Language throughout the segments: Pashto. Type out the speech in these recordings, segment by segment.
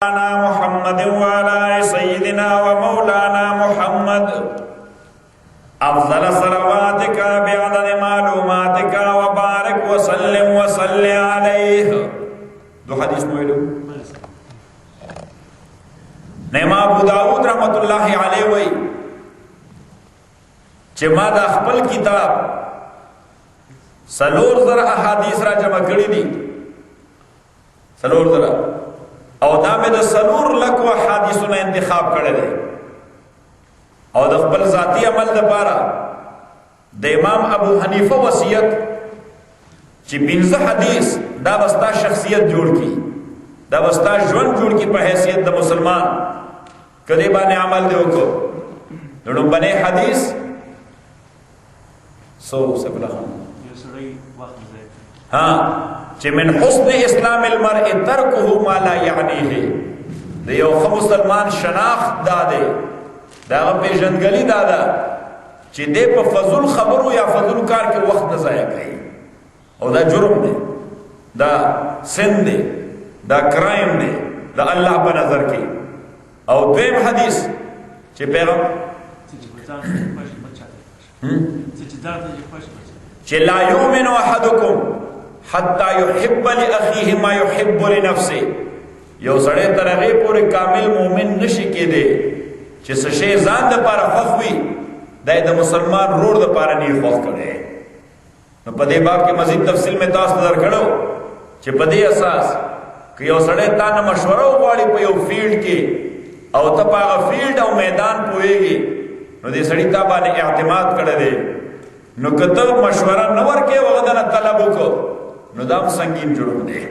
محمد وعلى سيدنا ومولانا محمد أفضل صلواتك بعدد معلوماتك وبارك وسلم وصل عليه. دو حدیث مویلو نیما ابو داود رحمت اللہ علیہ وی چه ما دا خپل کتاب سلور ذرا احادیث را جمع کری دی سلور ذرا او دا میں دا سلور لکو حادثونا انتخاب کرده او دا خپل ذاتی عمل دا پارا دا امام ابو حنیفہ وصیت چی بینزہ حدیث دا بستا شخصیت جوڑ کی دا بستا جون جوڑ کی پا حیثیت دا مسلمان کدی بانے عمل دیو کو نڑو بنے حدیث سبلا ہاں چه من حسن اسلام المرء ترکه ما لا یعنیه ده یو خ مسلمان شناخت داده دا پیژندګلی دادا چې دې په فضل خبرو یا فضل کار کې وخت نه ضایع کوي او دا جرم دی دا سن دی دا کرائم دی دا الله په نظر کې او دویم حدیث چې پیغام چې لا یؤمن احدکم حتی یحب لأخیه ما یحب لنفسه یو سڑے ترغی پورے کامل مومن نشی کے دے چه سشے زان دا پارا خوخوی دائی دا مسلمان روڑ دا پارا نیر خوخ کرے نو پدے باب کے مزید تفصیل میں تاس نظر کھڑو چه پدے اساس کہ یو سڑے تانا مشورہ غواڑی پا یو فیلڈ کے او تا پاگا فیلڈ او میدان پوئے گی نو دے سڑی تابانے اعتماد کردے دے نو کتب مشورہ نور کے وغدنا طلبو کو نو دام سنگین جرم دے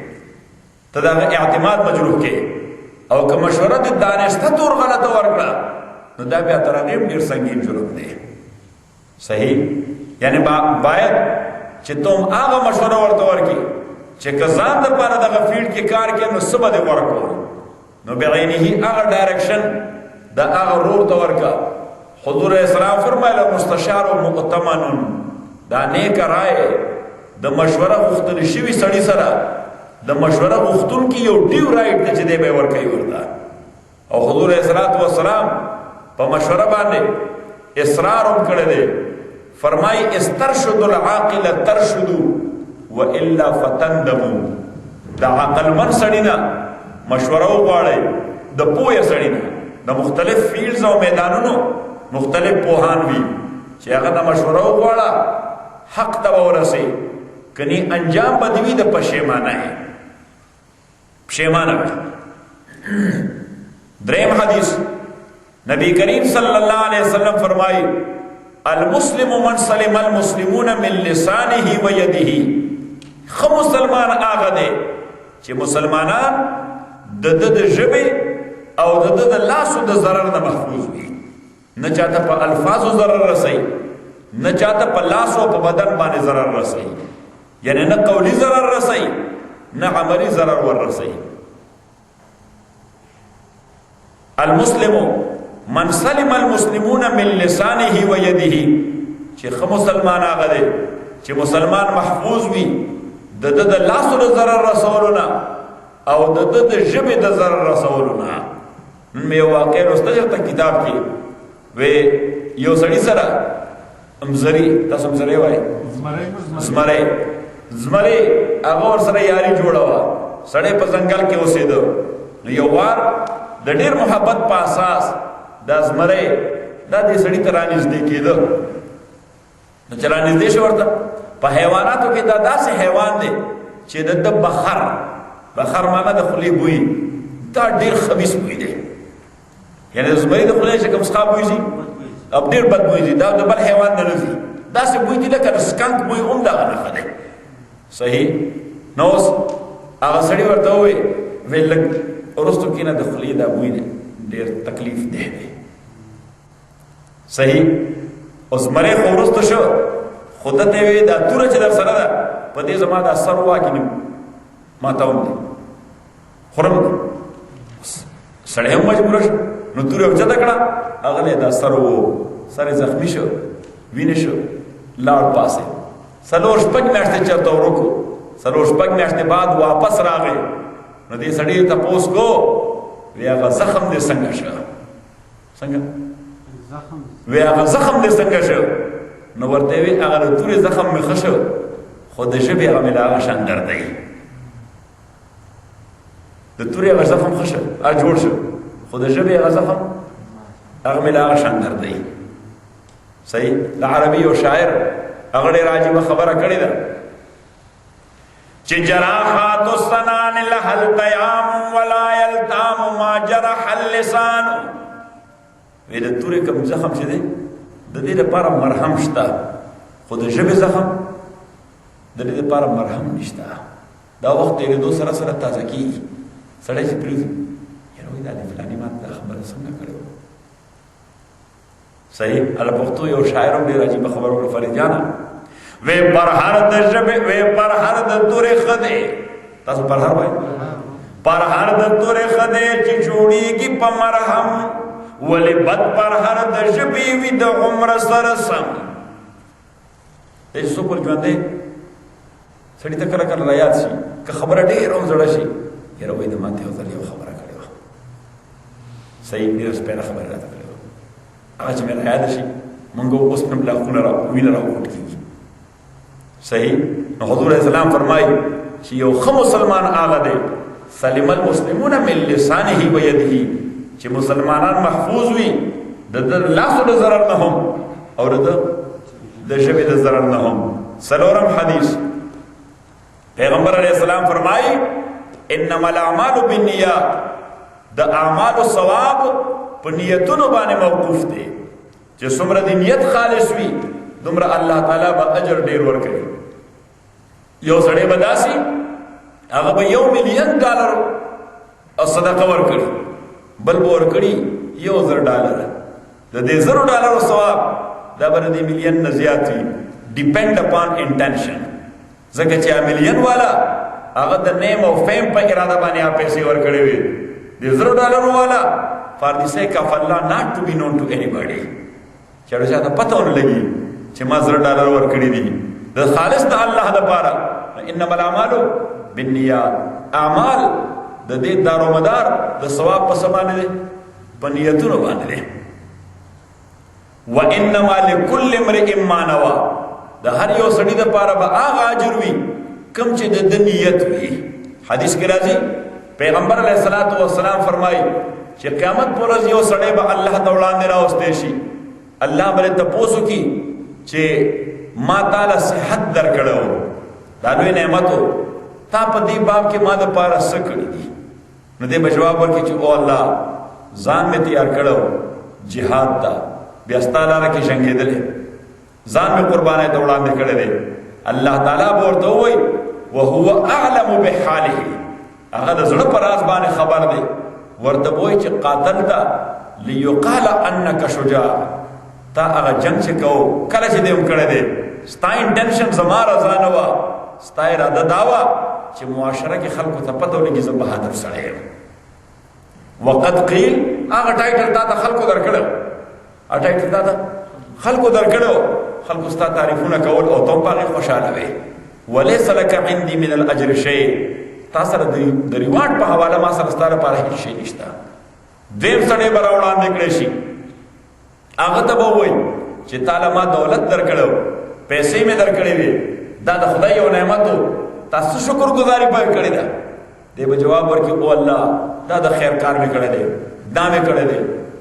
تدا اعتماد مجروح کے او که مشورہ دی دانشتا طور غلط ورکڑا نو دا بیا ترغیم دیر سنگین جرم دے صحیح یعنی باید چه تم آغا مشورہ ورطا ورکی چه کزان دا پانا دا فیلڈ کی کار کے نو سبا دے ورکو نو بغینی ہی آغا ڈائریکشن دا آغا رور تا ورکا حضور اسلام فرمائلہ مستشار و مؤتمن دا نیک رائے دا مشورہ غختن شوی سڑی سرا دا مشورہ غختن کی یو ڈیو رائٹ دا چدے بے ورکای وردا او حضور والسلام پا مشورہ بانے اصرار ام کردے دے فرمائی استرشد العاقل ترشدو و الا فتندمو دا عقل من سڑینا مشورہ باڑے دا پویا سڑینا دا مختلف فیلز و میدانونو مختلف پوہانوی چی اگر دا مشورہ باڑا حق تبا ورسے کنی انجام بدوی دا پشیمانہ ہے پشیمانہ ہے درہم حدیث نبی کریم صلی اللہ علیہ وسلم فرمائی المسلم من سلم المسلمون من لسانه و یده خم مسلمان آغا دے چی مسلمانان دد جبے او دد لاسو دا ضرر دا محفوظ بھی نہ چاہتا پا الفاظو ضرر رسائی نہ چاہتا پا لاسو پا بدن بانے ضرر رسائی یعنی نہ قولی ضرر رسائی نہ عملی ضرر ور رسائی المسلم من سلم المسلمون من لسانه و یده چی خم مسلمان آگا دے چی مسلمان محفوظ بھی دد لاسو دا ضرر رسولنا او دد جب دا ضرر رسولنا میں واقع رستا جاتا کتاب کی وے یو سڑی سرا امزری تاسو امزری وائی زمرے زمرے اغور سره یاری جوړوا سړې په ځنګل کې اوسېدو نو یو وار د ډېر محبت په اساس د زمرے د دې سړي ته رانږدې کېده نو چې رانږدې شو ورته په حیواناتو کې دا داسې حیوان دی چې د بخر معنا د خولې بوی دا ډېر خبیث بوی دی یعنی د زمرې د خولې چې کوم څخه بوی زی اب ډېر بد بوی دی دا د بل حیوان نه لزي داسې بوی دی لکه د سکنک بوی هم دغه نښه دی صحیح نو اوس هغه سړی ورته وویل ویل لږ وروستو کښېنه د خولې دا بوی دی ډېر تکلیف دی صحیح اوس مرۍ خو وروستو شو خو ده ته یې ویې دا توره چې در سره ده په دې زما دا سر واکې نه ماتوم دی خورم دی سړی هم مجبوره شو نو توره یې اوچته کړه هغه دا سر و سر یې زخمي شو وینې شو لاړ پاسې سلور شپږ میاشتې چېرته ورکو سلور شپږ میاشتې بعد واپس راغی نو دې سړي تپوس کو وی هغه زخم دې څنګه شو څنګه وی هغه زخم دې څنګه شو نو ورته وی هغه د تورې زخم مې ښه شو خو د ژبې هغه مې له هغه شان درد دی د تورې هغه زخم ښه شو هغه جوړ شو خو د ژبې هغه زخم هغه مې له هغه شان درد دی صحیح د عربي او شاعر هغه ډېره عجیبه خبره کړې ده چې جراحات السنان لها التیام ولا یلتام ما جرح اللسان وی د تورې کوم زخم چې دی د دې لپاره مرهم شته خو د ژبې زخم د دې لپاره مرهم نشته دا وخت تېرېدو سره سره تازه کېږي سړی چې پرېږدي یاره وایي دا د فلاني ماته دا خبره څنګه کړې وه صحیح هله پښتو یو شاعر هم ډېر عجیبه خبره وکړه فرید جانه وی پرهر د ژبې وی پرهر د تورې ښه دی تاسو پرهر وایي پرهر د تورې ښه دی چې جوړېږي په مرهم ولې بد پرهر د ژبې وي د عمر سره سم دی چې څوک ول ژوندی سړي ته کله کله رایاد شي که خبره ډېره هم زړه شي یاره وایي د ماته یو ځل یو خبره کړې وه صحیح ډېره سپېره خبره راته کړې وه هغه چې مې رایاد شي مونږ اوس مې بلاکونه وینه راوخوټ کېږي صحیح نو حضور علیہ السلام فرمایي چې یو ښه مسلمان هغه دی سلم المسلمون من لسانه و یده چې مسلمانان محفوظ وي د لاسو د ضرر نه هم او د ژبې د ضرر نه هم څلورم حدیث پیغمبر علیہ السلام فرمایي انما الاعمال بالنیات د اعمالو ثواب په نیتونو باندې موقوف دی چې څومره د نیت خالص وي دومره الله تعالی به اجر ډیر ورکوي یو سړی به داسي هغه به $1,000,000 صدقه ورکړي بل به ورکړي $1,000 د دې $1,000 ثواب دا به د ملین نه زیات وي ډیپینډ اپان انټنشن ځکه چې ملین والا هغه د نیم او فیم په اراده باندې پیسې ورکړي وي د $1,000 والا for the sake of Allah not to be known to anybody چې هغه ته پته ونه لګي چې ما $1,000 ورکړي دي د خالص د الله لپاره انما الاعمال بالنیات اعمال د دې دارومدار د ثواب په سبانه دي په نیتونو باندې دي وانما لكل امرئ ما نوى د هر یو سړي د لپاره به هغه اجر وي کوم چې د نیت وي حدیث کې راځي پیغمبر علیه الصلاۃ والسلام فرمایي چې قیامت پر ورځ یو سړی به الله ته وړاندې راوستي شي الله به تپوسو کی چې ما تعالی صحت درکړو دا لوی نعمت تا په دې باب کې ما د پاره څه کړی دي نو دې به جواب ورکړي چې او الله ځان مې تیار کړو jihad ته بیا ستاسو لپاره کې جنگېدل ځان مې قربانای ته وړاندې کړی دی الله تعالی ورته وایي وهو اعلم بحاله هغه د زړه پر راز باندې خبر دی ورته وایي چې قاتلت ليقال انك شجاع تا هغه جنگ چې کو کله چې دې هم کړی دی ستا انټنشن زما رضا نه وه ستا اراده دا وه چې معاشره کې خلکو ته پته ولګي زه بهادر سړی یم وقد قیل هغه ټایټل تا ته خلکو درکړی هغه ټایټل تا ته خلکو درکړی خلکو ستا تعریفونه کول او ته هم په هغې خوشحاله وې ولیس لک عندي من الاجر شیء تا سره د ریواډ په حواله ما سره ستا لپاره هېڅ شی نشته دویم سړی به راوړاندې کړی شي هغه ته به ووایي چې تاله ما دولت درکړی پیسې مې درکړې وې دا د خدای یو نعمت و تاسو شکر گزاري به کړې ده دی به جواب ورکړي او الله دا د خیر کار مې کړی دی دا مې کړی دی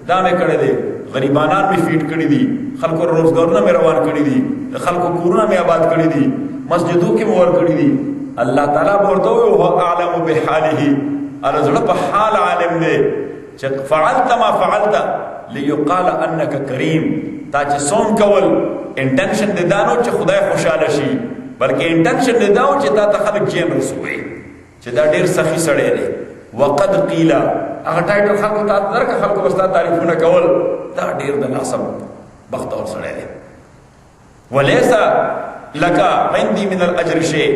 دا مې کړی دی غریبانان مې فیډ کړي دي خلکو روزګارونه مې روان کړي دي د خلکو کورونه مې آباد کړي دي مسجدو کې مې ورکړي دي الله تعالی به ورته وایي هو اعلم بحاله هغه زړه په حال عالم دی چې فعلت ما فعلت ليقال انك کریم تا چې صوم کول انټنشن دې دانو چې خدای خوشاله شي بلکې انټنشن دې داو چې تا ته خلک جین رسوي چې دا ډیر سخی سړی دی وقد قیل هغه ټایټل خلکو ته درکه خلکو وستا تعریفونه کول دا ډیر د ناسب بختور سړی دی وليس لك عندي من الاجر شيء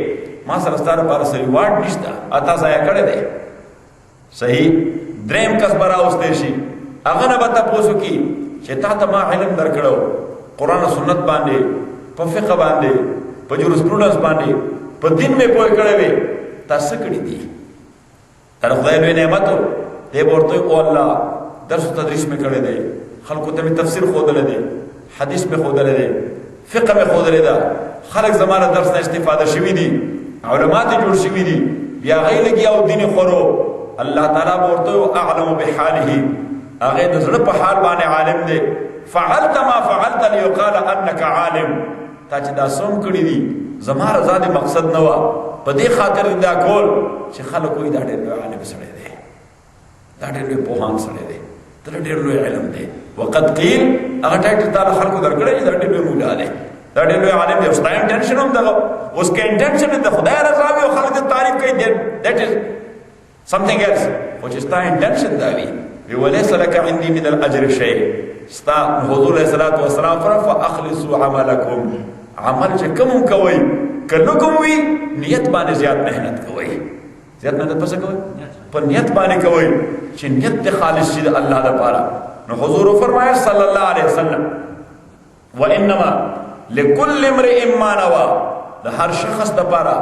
ما سره ستاره پر سری واټ نشته اته ځای کړی دی صحیح دریم کس براوستې شي هغه نه به تاسو کی چې تا ته ما علم درکړو قران او سنت باندې په فقہ باندې په جورسپروډنس باندې په دین مې پوهه کړې وې تاسو کړې دي تر خدای له نعمتو دی ورته او الله درس تدریس مې کړی دی خلکو ته مې تفسیر ښودلی دی حدیث مې ښودلی دی فقه مې ښودلی ده خلک زما له درس نه استفاده شوي دي علما ته جوړ شوي دي بیا هغې لګي او دین یې خورو الله تعالی به ورته اعلم بحاله هغې د زړه په حال باندې عالم دی فعلت ما فعلت ليقال انك عالم تا چې دا سوم کړي دي زما رضا د مقصد نه وه په دې خاطر دا کول چې خلک وایي دا ډېر لوی عالم سړی دی دا ډېر لوی پوهان سړی دی دا ډېر لوی علم دی وقد قیل هغه ټایټل تا له خلکو درکړی چې دا ډېر لوی مولا دی دا ډېر لوی عالم دی اوس تا انټینشن هم دغه اوس که انټینشن د خدای رضا وي او خلک د تعریف کوي دیٹ از something else خو چې ستا انټینشن دا وي وليس لك عندي من الاجر شيء ستا حضور علیہ الصلوۃ والسلام فرمایا فاخلصوا عملکم عمل چې کوم کوي کله کوم وي نیت باندې زیات مهنت کوي زیات مهنت پس کوي په نیت باندې کوي چې نیت ته خالص شي الله لپاره نو حضور فرمایا صلی الله علیه وسلم وانما لكل امرئ ما نوى د هر شخص لپاره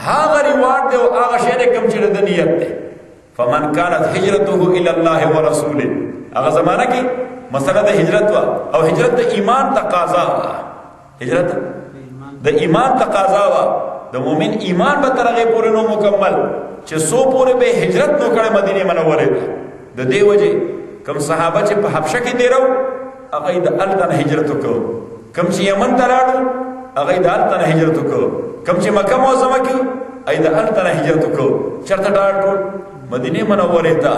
هغه ریوارډ دی او هغه شی کوم چې د نیت دی فمن كانت هجرته الى الله ورسوله هغه زمانہ کې مسله د هجرت وا او هجرت د ایمان تقاضا وا هجرت د ایمان تقاضا وا د مؤمن ایمان به ترغه پورې نو مکمل چې سو پورې به هجرت نو کړه مدینه منوره د دې وجه کوم صحابه چې په حبشه کې دیرو هغه د التن هجرت وکړو کوم چې یمن ته لاړو هغه د التن هجرت وکړو کوم چې مکه معظمه کې اې د التن هجرت وکړو چرته ډاټول مدینه منوره ته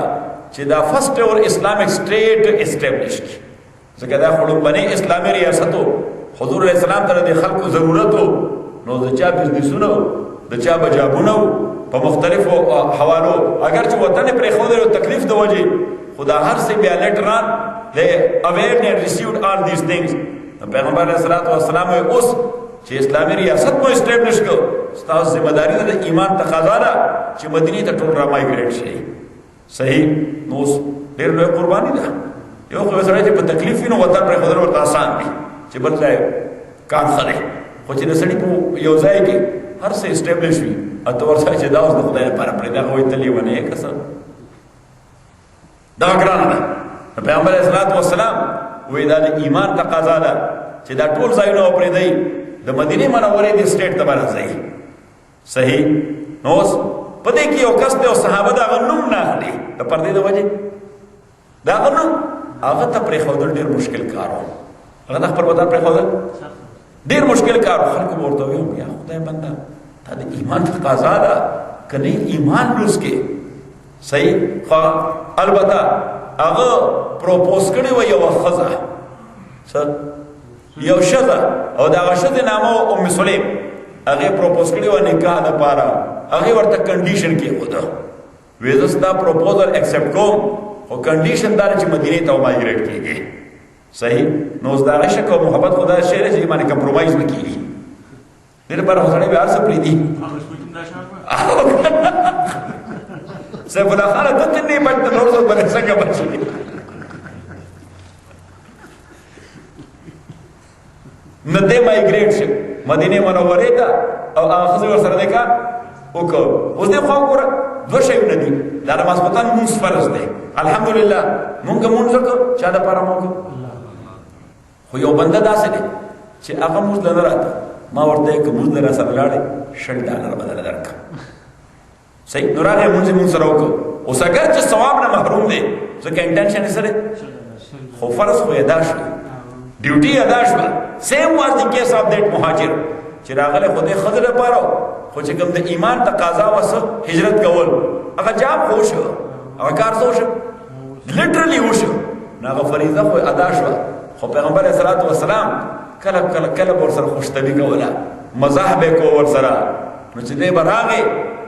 چې دا فرست اور اسلامیک سټیټ اسټابلیش کی ځکه دا خړوبنه اسلامي ریاستو حضور علیہ السلام ته د خلکو ضرورتو نو د چا بزنسونو د چا بجابونو په مختلفو حوالو اگر چې وطن پر خوده تکلیف د وجه خدا هر څه بیا لیټران they aware and received all these things پیغمبر علیہ الصلوۃ والسلام اوس چې اسلامي ریاست مو اسټابلیش کو ستاسو ذمہ داری د ایمان تقاضا ده چې مدینه ته ټول را مایګریټ شي صحیح نو ډېر لوی قرباني ده یو خو سره چې په تکلیف نو وطن پر خوده ورته آسان دي چې بل ځای کار خره خو چې د سړي په یو ځای کې هر څه اسټابلیش وي اته ورته چې دا اوس د خدای لپاره پرې دا وایي تلی ونه کسر دا ګران ده پیغمبر علیہ الصلوۃ والسلام وې دا د ایمان تقاضا ده چې دا ټول ځایونه پرې دی د مدینه منورې د سټیټ ته راځي صحیح نو په دې کې یو کس ته صحابه دا غنوم نه اخلي د پردې د وجه دا غنوم هغه ته پرې خودل ډېر مشکل کار و هغه خپل وطن پرې خودل ډېر مشکل کار خلکو ورته ویل یا خدای بنده دا د ایمان تقاضا ده کني ایمان لوس کې صحیح خو البته هغه پروپوز کړی و یو خزه یو شذا او دا شذا نامو ام سلیم هغه پروپوز کړی و نکاح د پاره هغه ورته کنډیشن کې ودا وېزستا پروپوزل ایکسپټ کوم او کنډیشن دار چې مدینه ته مایګریټ کیږي صحیح نو دا عشق او محبت خدا شعر چې باندې کمپرمایز وکړي دغه پر هغه به ارسه پری دي سیف الله خان ته نه پټ نور څه بل څنګه بچي نده مایګریټ شي مدینه منوره ته او هغه ور سره ده وکړو اوس دې خو ګوره دوه شیونه دي دا د ماسپتان مونږ فرض دی الحمدلله مونږ وکړو چا د پاره مونږ خو یو بنده داسې دی چې هغه مونږ نه راته ما ورته که مونږ نه سره لاړې $100 بدل درک صحیح نو راغی مونږ سره وکړو اوس اگر چې ثواب نه محروم دی ځکه انټینشن یې سره خو فرض خو ادا شو ډیوټي ادا شو سیم واز دی کیس اف دیٹ مهاجر چې راغله خو دې خضر لپاره خو چې کوم د ایمان تقاضا وسه هجرت کول هغه جاب خوش هغه کار سوش لټرلی وشو هغه فریضه خو ادا شو خو پیغمبر علیہ الصلوۃ والسلام کله ور سره خوشتبی کوله مزاح به کو ور سره نو چې دې براغه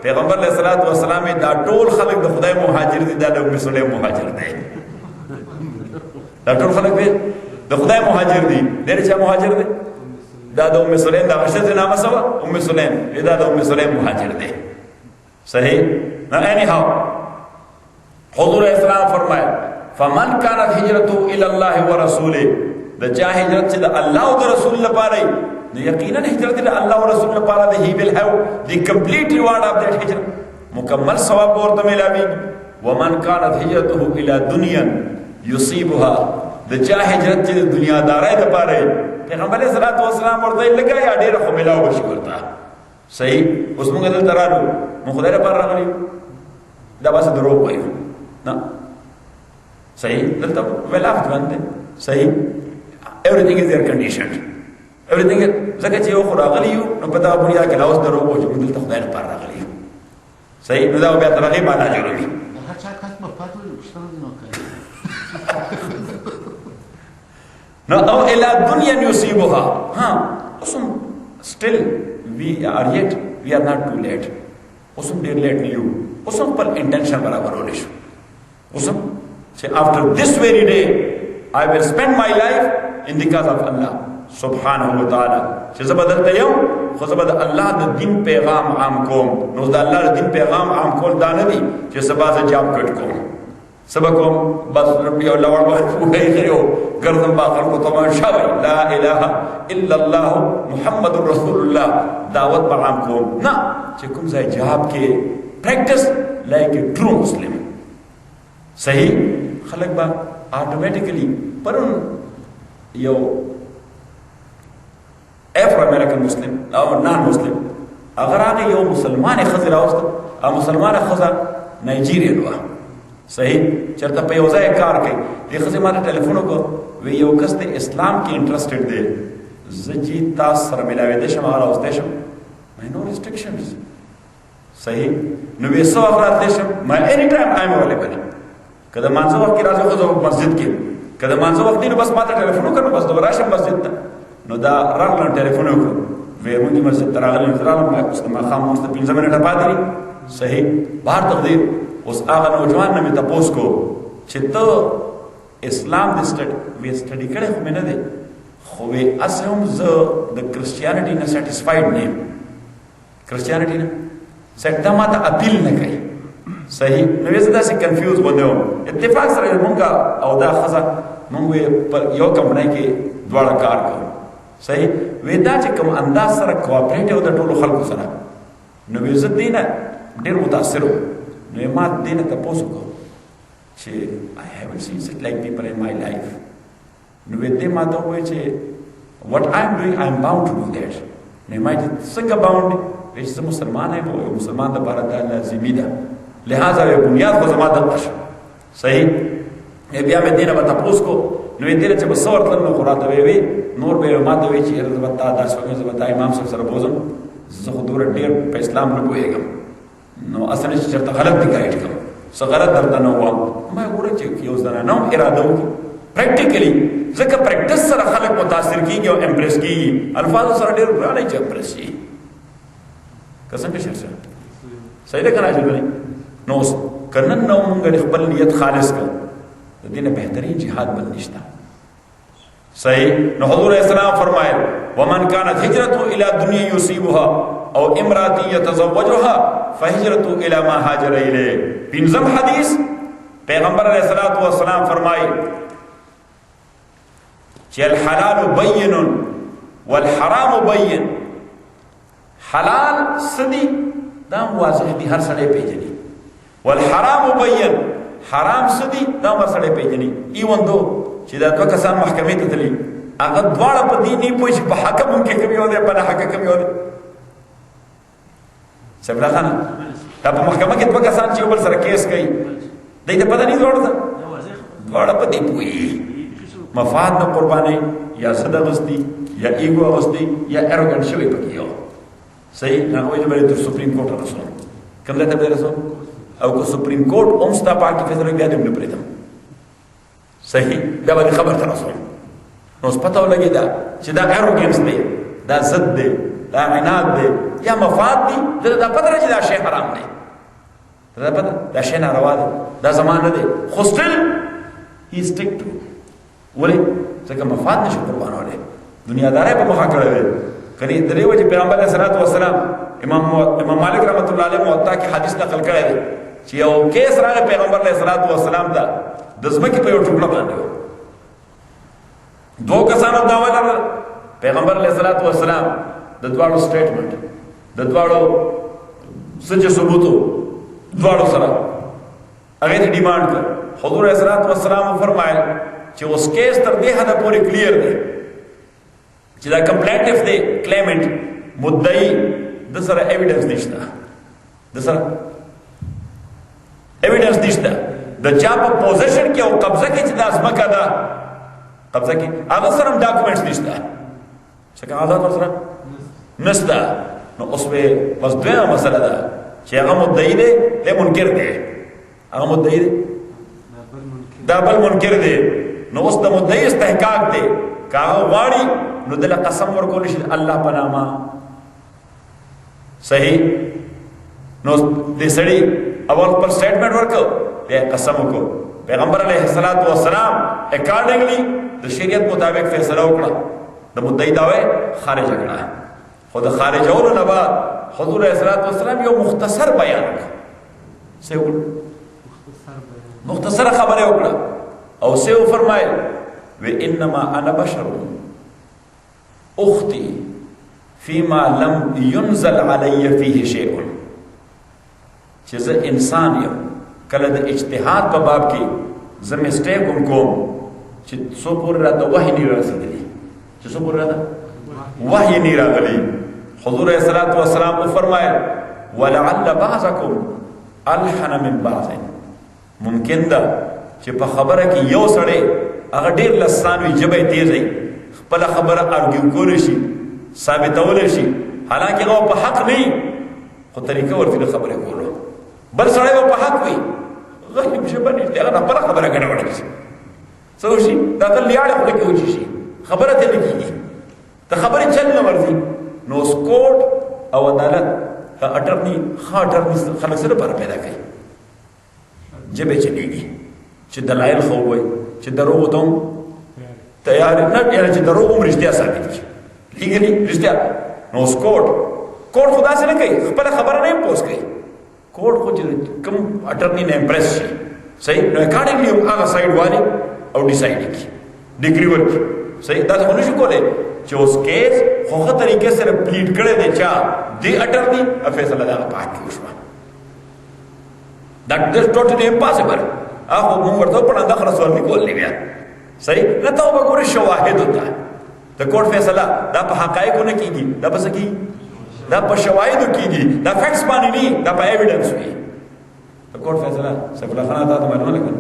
پیغمبر علیہ الصلوۃ والسلام دا ټول خلک د خدای مهاجر دي دا د ام سلیم مهاجر دي دا ټول خلک د خدای مهاجر دي ډېر چې مهاجر دي دا د ام سلیم دا شته نامه سوا ام سلیم دا د ام سلیم مهاجر دي صحیح نو اني هاو حضور اسلام فرمایا فمن كانت هجرته الى الله ورسوله د چا هجرت چې د الله او د رسول لپاره نو یقینا هجرت د الله او رسول لپاره د هی ویل هاو دی کمپلیټ ریوارډ اف دیٹ هجرت مکمل ثواب ورته ملاوي ومن كانت هجرته الى دنیا يصيبها د چا هجرت چې دنیا دارای د پاره پیغمبر علیہ الصلوۃ والسلام ورته لګا یا ډیر خو ملاو بشي ورته صحیح. اوس موږ دلته راغلو موږ خدای لپاره راغلي دا بس درو وایو نه صحیح. دلته ویلافت باندې صحیح. everything is air conditioned everything زکه چې یو خو راغلی یو نو په دا بنیاد کې لاوس درو وایو چې دلته خدای لپاره راغلي صحیح. نو دا بیا ترغیب معنا جوړوي نو او الى دنیا يصيبها ها اوسم still we are not too late اوسم ډیر لیټ نه یو اوسم پر انټنشن برابر ولې شو اوسم چې after this very day I will spend my life in the cause of Allah subhanahu wa ta'ala چې زبردست یو خو زبرد الله د دین پیغام عام کوم نو د الله د دین پیغام عام کول دا نه دي چې سبا ز جاب کټ کوم سبقوم بس یو لوړ وایي یو ګردن با خلکو تماشا وي لا اله الا الله محمد رسول الله دعوت به عام کوم نه چې کوم ځای جاب کې پریکټس لایک ا ټرو مسلم صحیح. خلک با اتوماتیکلی پرون یو افرو امریکن مسلم او نان مسلم اگر هغه یو مسلمان خزر اوست او مسلمان خزر نایجیریان و صحیح چرته په یو ځای کار کوي دې خزه ماته ټلیفون وکړ وی یو کس ته اسلام کې انټرسټډ دی زجی تاسو سره ملاوي د شم هغه اوسته شم مې نو ریسټریکشنز صحیح. نو وی سو افراد د شم ما اني ټایم ایم اویلیبل کله مانځه وخت کې راځو خو مسجد کې کله مانځه وخت دی نو بس ماته ټلیفون وکړ بس دوه راشم مسجد ته نو دا راغلم ټلیفون وکړ وی موږ مسجد ته راغلم ما خام مست 15 منټه پاتې صحیح. بهر تقدیر اوس هغه نوجوان نه مې تاسو کو چې ته اسلام د سټډي کړې خو مې نه دی خو وی اسهم زه د کرسچیانټي نه سټیسفاید نه یم کرسچیانټي نه سټه ماته اپیل نه کوي صحیح. نو زه داسې کنفیوز غوندم اتفاق سره مونږه او دا خزه مونږ یو کمپنۍ کې دواړه کار کوو صحیح. وی دا چې کوم انداز سره کوآپریټ او د ټولو خلکو سره نو وی زه دینه ډیر متاثر وم نو ما دینه تاسو کو چې I haven't seen such like people in my life نو دې ما ته وایي چې what I'm doing I'm bound to do that نو ما دې څنګه bound وي چې مسلمان یم او مسلمان د بار د لازمي ده لہذا یو بنیاد خو زما د قش صحیح. بیا مې دینه به تاسو کو نو دې چې بسور تل نو قرات وي نور به ما ته وایي چې رضا تا داس وګه زما امام سره بوزم زه خو دور ډیر په اسلام نه پوهیږم نو اصل چې چرته غلط دی ګایډ کوم څه غلط درته نه و ما ګوره چې یو ځنه نو اراده وکړي پریکټیکلی ځکه پریکټس سره خلک متاثر کیږي او امپریس کیږي الفاظ سره ډیر غواړي چې امپریس شي قسم به شرشه صحیح ده کنه چې نو کنن نو موږ خپل نیت خالص کړ د دې نه بهترین jihad بل نشته صحیح. نو حضور اسلام فرمایل ومن كانت هجرته الى دنيا يصيبها او امراه يتزوجها فهجرته الى ما هاجر اليه. پنځم حدیث پیغمبر علیہ الصلوۃ والسلام فرمایي چې الحلال بين والحرام بين. حلال سدي دا واضح دي هر سړی پیژني والحرام بين حرام سدي دا هر سړی پیژني ایون دو چې دا دوه کسان محکمې ته تللی هغه دواړه په دې نه پوه شي په حکم کې کوي او په نه حق کوي سبلا خان دا په محکمه کې دوه کسان چې بل سره کیس کوي دای ته پته نه دواړه په دې پوي مفاد نه قرباني یا صدقه غستی یا ایګو غستی یا اروګنټ شوی پکې یو صحیح. نه وایي چې تر سپریم کورټ رسول کوم ته به رسول او کو سپریم کورټ اومستا پارټي فیصله بیا دې نه پریدم صحیح. دا به خبر تر رسول نو پته ولګی دا چې دا اروګنس دی دا زد دی دا عناد دی یا مفاد دی دا پته راځي دا شی حرام دی دا پته دا شی ناروا دی دا زمانه دی خو ستل هی سټیک ټو ولې ځکه مفاد نشي قربانوله دنیا داري په مخه کړو کني درې وجه پیغمبر علیه الصلوۃ والسلام امام مالک رحمت الله علیه موطا کی حدیث نقل کړی دی چې یو کیس راغی پیغمبر علیه الصلوۃ والسلام ته د زمکه په یو ټوکړه باندې دوه کسانو دا وایي پیغمبر علیه الصلوۃ والسلام د دواړو سټیټمنټ د دواړو سچ ثبوتو دواړو سره هغه ته ډیمانډ کړ. حضور علیه السلام فرمایل چې اوس کیس تر دې حد پورې کلیر دی چې دا کمپلینټیف دی کلیمنٹ مدعی د سره ایویډنس نشته، د سره ایویډنس نشته د چا په پوزیشن کې او قبضه کې چې د ازمکه ده قبضه کې هغه سره ډاکومنټس نشته څه کاغذات ورسره نشته. نو اوس به بس دویمه مسله ده چې هغه مدعی دی له منکر دی، هغه مدعی دی دا بل منکر دی. نو اوس د مدعی استحقاق دی که هغه غواړي نو دله قسم ورکولی شي الله په نامه صحیح. نو دې سړي اول پر سټیټمنټ ورکړ بیا قسم وکړ. پیغمبر علیه السلام اکارډنګلی د شریعت مطابق فیصله وکړه، د مدعی دعوی خارج کړه. خو د خارجولو نه بعد حضور علیه السلام یو مختصر بیان وکړ، څه وکړ؟ مختصر خبره وکړه او څه فرمایل؟ و انما انا بشر اختی فيما لم ينزل علي فيه شيء. چې زه انسان یم، کله د اجتهاد په باب کې زه مسټیک کوم چې څو پورې راته وحی نه رسېدلی، چې څو پورې راته وحی نه راغلی. حضور علیه السلام فرمایل ولعل بعضکم الحن من بعض. ممکن ده چې په خبره کې یو سړی هغه ډېر لسان وي، ژبه یې تیز وي، خپله خبره ارګیو کولی شي، ثابتولی شي، حالانکې هغه په حق نه وي خو طریقه ورته د خبرې کولو. بل سړی به په حق وي، غریب ژبه نشته، هغه خپله خبره ګډوډه شي، څه وشي د هغه لیاړه خوله کې وچي شي، خبره ته نه کېږي، د خبرې چل نه ورځي. نو اوس کوټ او عدالت اټرني ښه اټرني خلک څه لپاره پیدا کوي؟ ژبې چلېږي چې دلایل خو ووایي، چې دروغ ته هم تیار نه، یعنې چې دروغ هم رښتیا ثابت کړي، لیګلي رښتیا. نو اوس کوټ خو داسې نه کوي، خپله خبره نه امپوز کوي. کوټ خو چې کوم اټرني نه امپریس شي صحیح، نو اکارډنګلي هغه سایډ والي او ډیسایډ کړي، ډیګري ورکړي صحیح. داسې خو نشي کولی چې اوس کیس خو ښه طریقې سره پلیډ کړی دی چا دې اټرني فیصله د هغه په حق کې وشوه. That is totally impossible. هغه موږ ورته پړنده خلاص ورني کولې بیا صحیح نه. ته وګورې شواهد وته د کوټ فیصله دا په حقایقو نه کېږي، دا په څه کېږي؟ دا په شواهدو کېږي، دا فیکټس باندې نه، دا په ایویډنس وي. د کوټ فیصله سیف الله خان ته معلومه لګن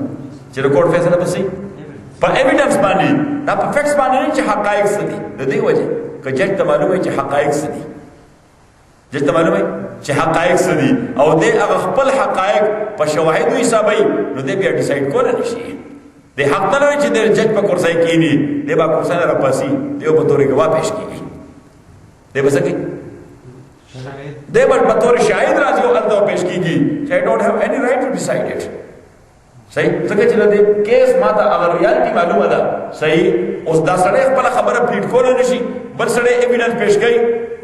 چې د کوټ فیصله په څه په ایویډنس باندې، دا په فیکټس باندې نه چې حقایق څه دي. د دې وجه که جج ته معلومه چې حقایق څه دي، جج ته معلومه چې حقایق څه دي او دې هغه خپل حقایق په شواهدو حسابوي، نو دې بیا ډیسایډ کولی نه شي. دې حق نه لري چې د جج په کرسۍ کښېني، دې به کرسۍ نه راپاسي، دې به په طور ګواه پیش کېږي، دې به څه کوي؟ دې به په طور شاهد راځي او هلته پیش کېږي چې I don't have any right to decide it. صحیح، ځکه چې د کیس ما ته هغه ریالټي معلومه ده صحیح. اوس دا سړی خپله خبره پلیټ کولی نه شي، بل سړی ایویډنس پیش کوي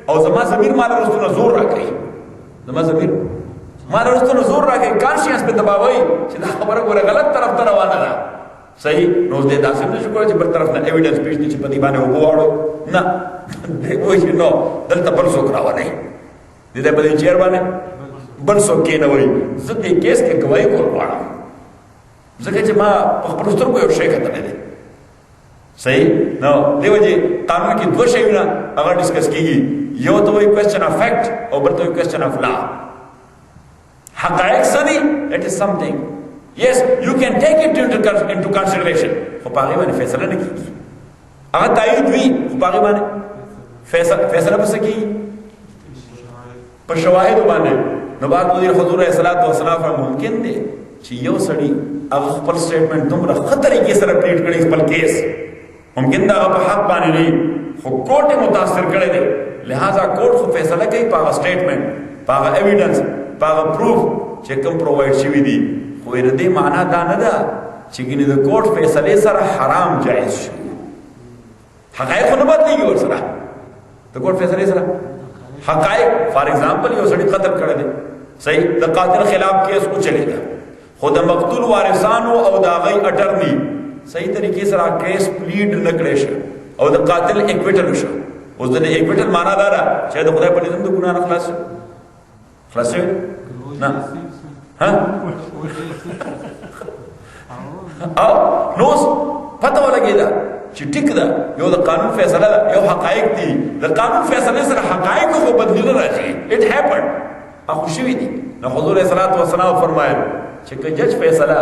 او زما ضمیر ما له رستونه زور راکوي، زما ضمیر ما له رستونه زور راکوي، کانشینس پې دباوي چې دا خبره ګوره غلط طرف ته روانه ده صحیح. نو دې داسې نه شو کولی چې بل طرف نه ایویډنس پیش کړي چې په دې باندې اوبه واړو، نه دی وایي چې نو دلته بل څوک راولئ، دې په دې چیر باندې بل څوک کېنوئ، زه دې کیس کې ګواهي کول غواړم ځکه چې ما په خپلو سترګو یو شی کتلی دی صحیح. نو دې وجې قانون کې دوه شیونه هغه ډسکس کېږي، یو ته وایي کوېسچن آف فیکټ او بل ته وایي کوېسچن آف لا. حقایق څه دي؟ اټ از سمثینګ yes you can take it into consideration، خو په هغې باندې فیصله نه کېږي، هغه تایید وي خو په هغې باندې فیصله به څه کېږي؟ په شواهدو باندې. نو بعد حضور علیه السلام ممکن دی چې یو سړي هغه خپل سټیټمنټ دومره ښه طریقې سره پلیټ کړي خپل کیس، ممکن دا هغه په حق باندې نه خو کوټ یې متاثر کړی دی، لہذا کوټ خو فیصله کوي په هغه سټیټمنټ، په هغه ایویډنس، په هغه پروف چې کوم پرووایډ شوي دي. خو د دې معنا دا نه ده چې ګینې د کوټ فیصلې سره حرام جایز شو، حقایق خو نه بدلېږي ورسره د کوټ فیصلې سره. حقایق فار ایگزامپل یو سړي قتل کړی دی صحیح، د قاتل خلاف کیس وچلېده، خو د مقتول وارثانو او د هغوی اټرني صحیح طریقې سره کیس پلیډ نه کړی شو او د قاتل ایکویټل وشو. اوس د ایکویټل معنا دا ده چې د خدای په نظم د ګناه نه خلاص شوی نه ها او نو پته ولګیدا چې ټیک ده یو د قانون فیصله ده یو حقایق دي د قانون فیصله سره حقایق خو بدلیدل راځي اټ هپن اخو شوی دي نو حضور صلی الله علیه وسلم فرمایل چې که جج فیصله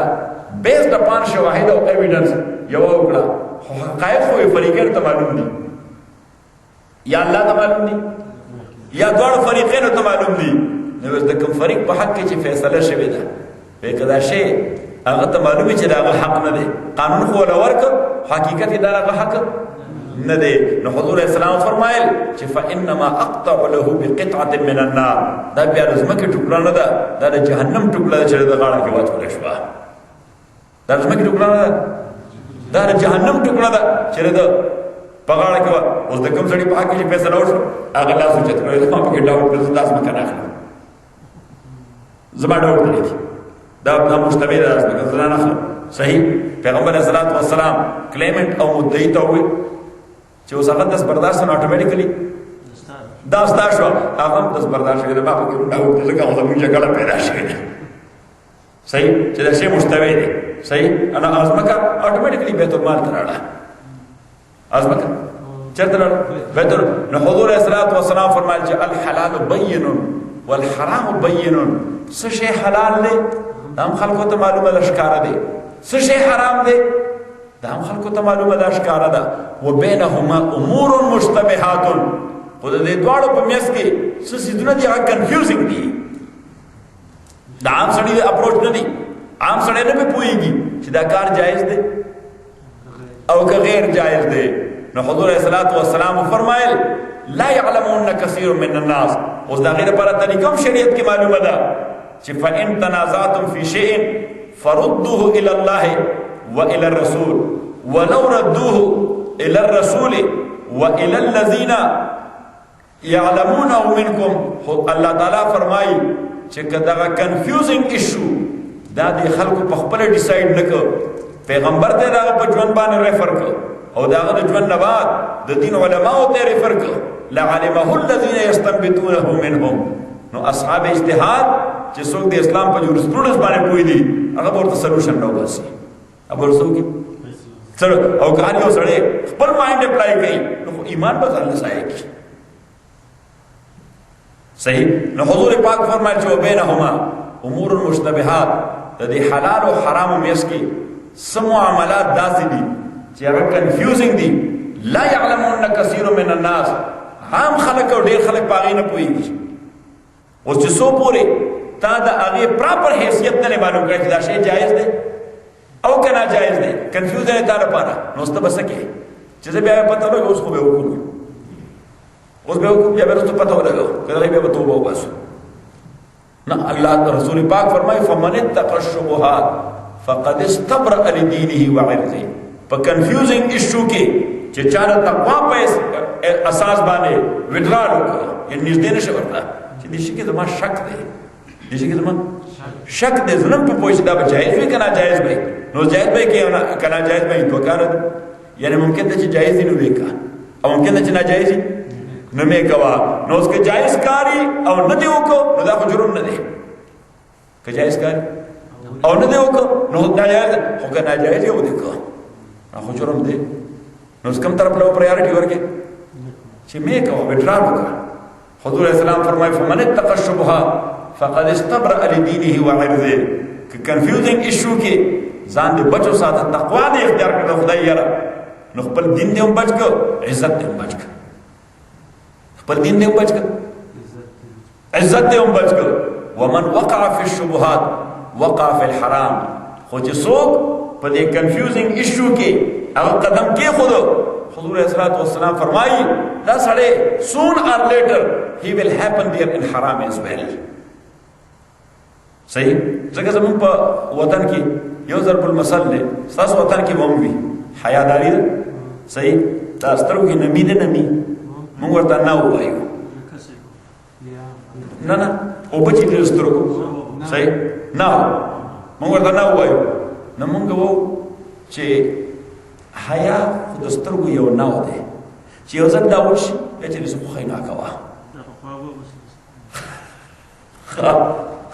بیسډ اپان شواهد او ایویډنس یو وکړه خو حقایق خو فریقین ته معلوم دي یا الله ته معلوم دي یا دوړ فریقین ته معلوم دي نو د کوم فریق په حق کې چې فیصله شوی ده په کدا شی هغه ته معلومه چې دا حق نه دی قانون خو ولا ورک حقیقت دا هغه حق نه دی نو حضور اسلام فرمایل چې فانما اقطع له بقطعه من النار دا بیا زمکه ټوکړه نه ده دا د جهنم ټوکړه ده چې د غاړه کې واچول شوه دا زمکه ټوکړه نه ده دا د جهنم ټوکړه ده چې د پغاړه کې اوس د کوم سړي په حق کې فیصله وشو هغه لاس اوچت کړی ما په کې ډاوټ کړ تاسو مکه نه اخلم زما ډاوټ دی دا مشتبه ده زما نه اخلم صحیح پیغمبر علیه الصلاۃ والسلام کلیمنٹ او مدعی ته وي چې اوس هغه داس برداشت نه اتوماتیکلی دا ستا شو هغه داس برداشت کړي ما په کې ډاوټ لګا او زموږ جګړه پیدا شي صحیح چې دا شی مشتبه دی صحیح انا ازمکه اتوماتیکلی بیت المال تراړه ازمکه چرته بیت نو حضور علیه الصلاۃ والسلام فرمایل چې الحلال بین والحرام بین څه شی حلال دی دا هم خلکو ته معلومه ده ښکاره دی څه شی حرام دی دا هم خلکو ته معلومه ده ښکاره ده وبینهما امور مشتبهات خو د دې دواړو په منځ کې څه څیزونه دي هغه کنفیوزنګ دي دا عام سړي اپروچ نه دي عام سړی نه پوهېږي چې دا کار جایز دی او که غیر جایز دی نو حضور علیه الصلاۃ والسلام فرمایل لا يعلمون كثير من الناس اوس دا غیر پر طریقه شریعت کې معلومه ده چې فإن تنازعتم في شيء فردوه إلى الله وإلى الرسول ولو ردوه إلى الرسول وإلى الذين يعلمونه منكم الله تعالی فرمایي چې کدا کنفیوزینګ ایشو دا د خلکو په خپل ډیسایډ نکړ پیغمبر ته راغ په ژوند باندې ریفر کړ او داغه د ژوند نه بعد د دین علماء ته ریفر کړ لعلمه الذين يستنبطونه منهم نو اصحاب اجتهاد چې څوک د اسلام په جورسپروډنس باندې پوي دي هغه ورته سولوشن راوځي اب ورسو کې سره او کار یو سره خپل مایند اپلای کوي نو ایمان به ځل سایي صحیح نو حضور پاک فرمایي چې وبینهما امور مشتبهات د دې حلال او حرام میس کې سم معاملات داسې دي چې هغه کنفیوزینګ دي لا يعلمون كثير من الناس عام خلک او ډیر خلک باغې نه پوهیږي اوس چې سو پورې تا د هغې پراپر حیثیت نه معلوم کړی چې دا شی جایز دی او که ناجایز دی کنفیوز دی تا لپاره نو اوس ته به څه کوې چې زه بیا پته ولګو اوس خو به وکړو اوس به وکړو بیا به وروسته پته ولګو که دغې بیا به توبه وباسو نه الله رسول پاک فرمایي فمن اتقى الشبهات فقد استبرأ لدينه وعرضه په کنفیوزینګ ایشو کې چې چا د تقوا په اساس باندې وډرال وکړو یې نږدې نشي ورته چې دې شي کې زما شک دی دې شي کې زما شک دی ظلم په پوښتنه دا جایز وي که ناجایز وي نو جایز وي که ناجایز وي دوه کار یعنی ممکن ده چې جایز دی نو وکړه او ممکن ده چې ناجایز وي نو مې کوه نو اوس که جایز کاري او نه دی وکړو نو دا خو جرم نه دی که جایز کاري او نه دی وکړو نو ناجایز خو که ناجایز یې وکړو خو جرم دی نو اوس کوم طرف له پرایورټي ورکړي چې مې کوه وډرال وکړه حضور اسلام فرمایي فمن اتقى الشبهات فقد استبرأ لدينه وعرضه که کنفیوزینګ ایشو کې ځان دې بچو ساته تقوا دې اختیار کړه خدای یاره نو خپل دین دې هم بچ کړه عزت دې هم بچ کړه خپل دین دې هم بچ کړه عزت دې هم بچ کړه ومن وقع في الشبهات وقع في الحرام خو چې څوک په دې کنفیوزینګ ایشو کې هغه قدم کې خود حضور اسلام والسلام فرمایي دا سړی soon or later he will happen there in haram as well صحیح ځکه زموږ په وطن کې یو ضرب المثل دی ستاسو وطن کې به هم وي حیاداري ده صحیح دا سترګو کې نمي ده نمي موږ ورته نه ووایو نه نه اوبه چې دي سترګو صحیح نه موږ ورته نه ووایو نه موږ وایو چې حیا خو د سترګو یو ناو دی چې یو ځل دا وشي بیا چې زه خوښۍ نه کوه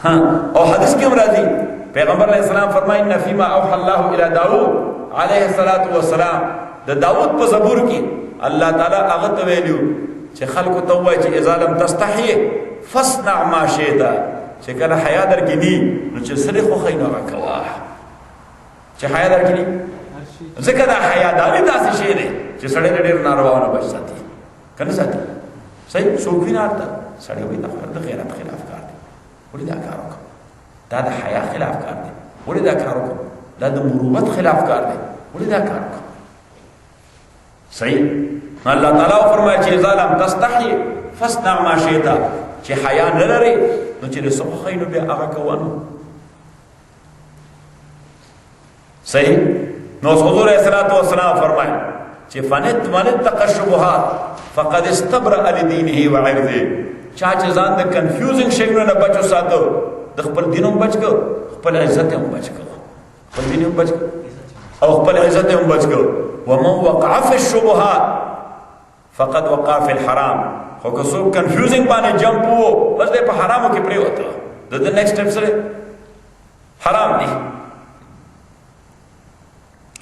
او حدیث کې راځي پیغمبر علیہ السلام فرمایي ان فيما اوحى الله الى داوود علیه الصلاۃ والسلام د داوود په زبور کې الله تعالی هغه ته ویلو چې خلکو ته وایي چې اذا لم تستحي فاصنع ما شئت چې کله حیا درکې دي نو چې سره خو خینو راکوا چې حیا درکې دي ځکه دا حیا داسې شی دی چې سړی ډېر نارواونه بچ ساتي کنه ساتي صحیح څوک ویني آتا سړی وایي د غیرت خلاف کار دی ولې دا کار وکړه دا د حیا خلاف کار دی ولې دا کار وکړه دا د مروت خلاف کار دی ولې دا کار وکړه صحیح الله تعالی فرمایي چې اذا لم تستحي فاصنع ما شئت چې حیا نه لري نو چې له څه خینو به هغه کوونو صحیح نو حضور صلوات و سلام فرمایي چې فنت من التقشبهات فقد استبرأ لدينه وعرضه چا چې ځان د کنفیوزنګ شیونو نه بچو ساتو د خپل دینوم بچو خپل عزت هم بچو خپل دینوم بچو او خپل عزت هم بچو ومن وقع في الشبهات فقد وقع في الحرام خو که څوک کنفیوزنګ باندې جمپ وو بس دې په حرامو کې پرې وته د نیکسټ سټیپ سره حرام دي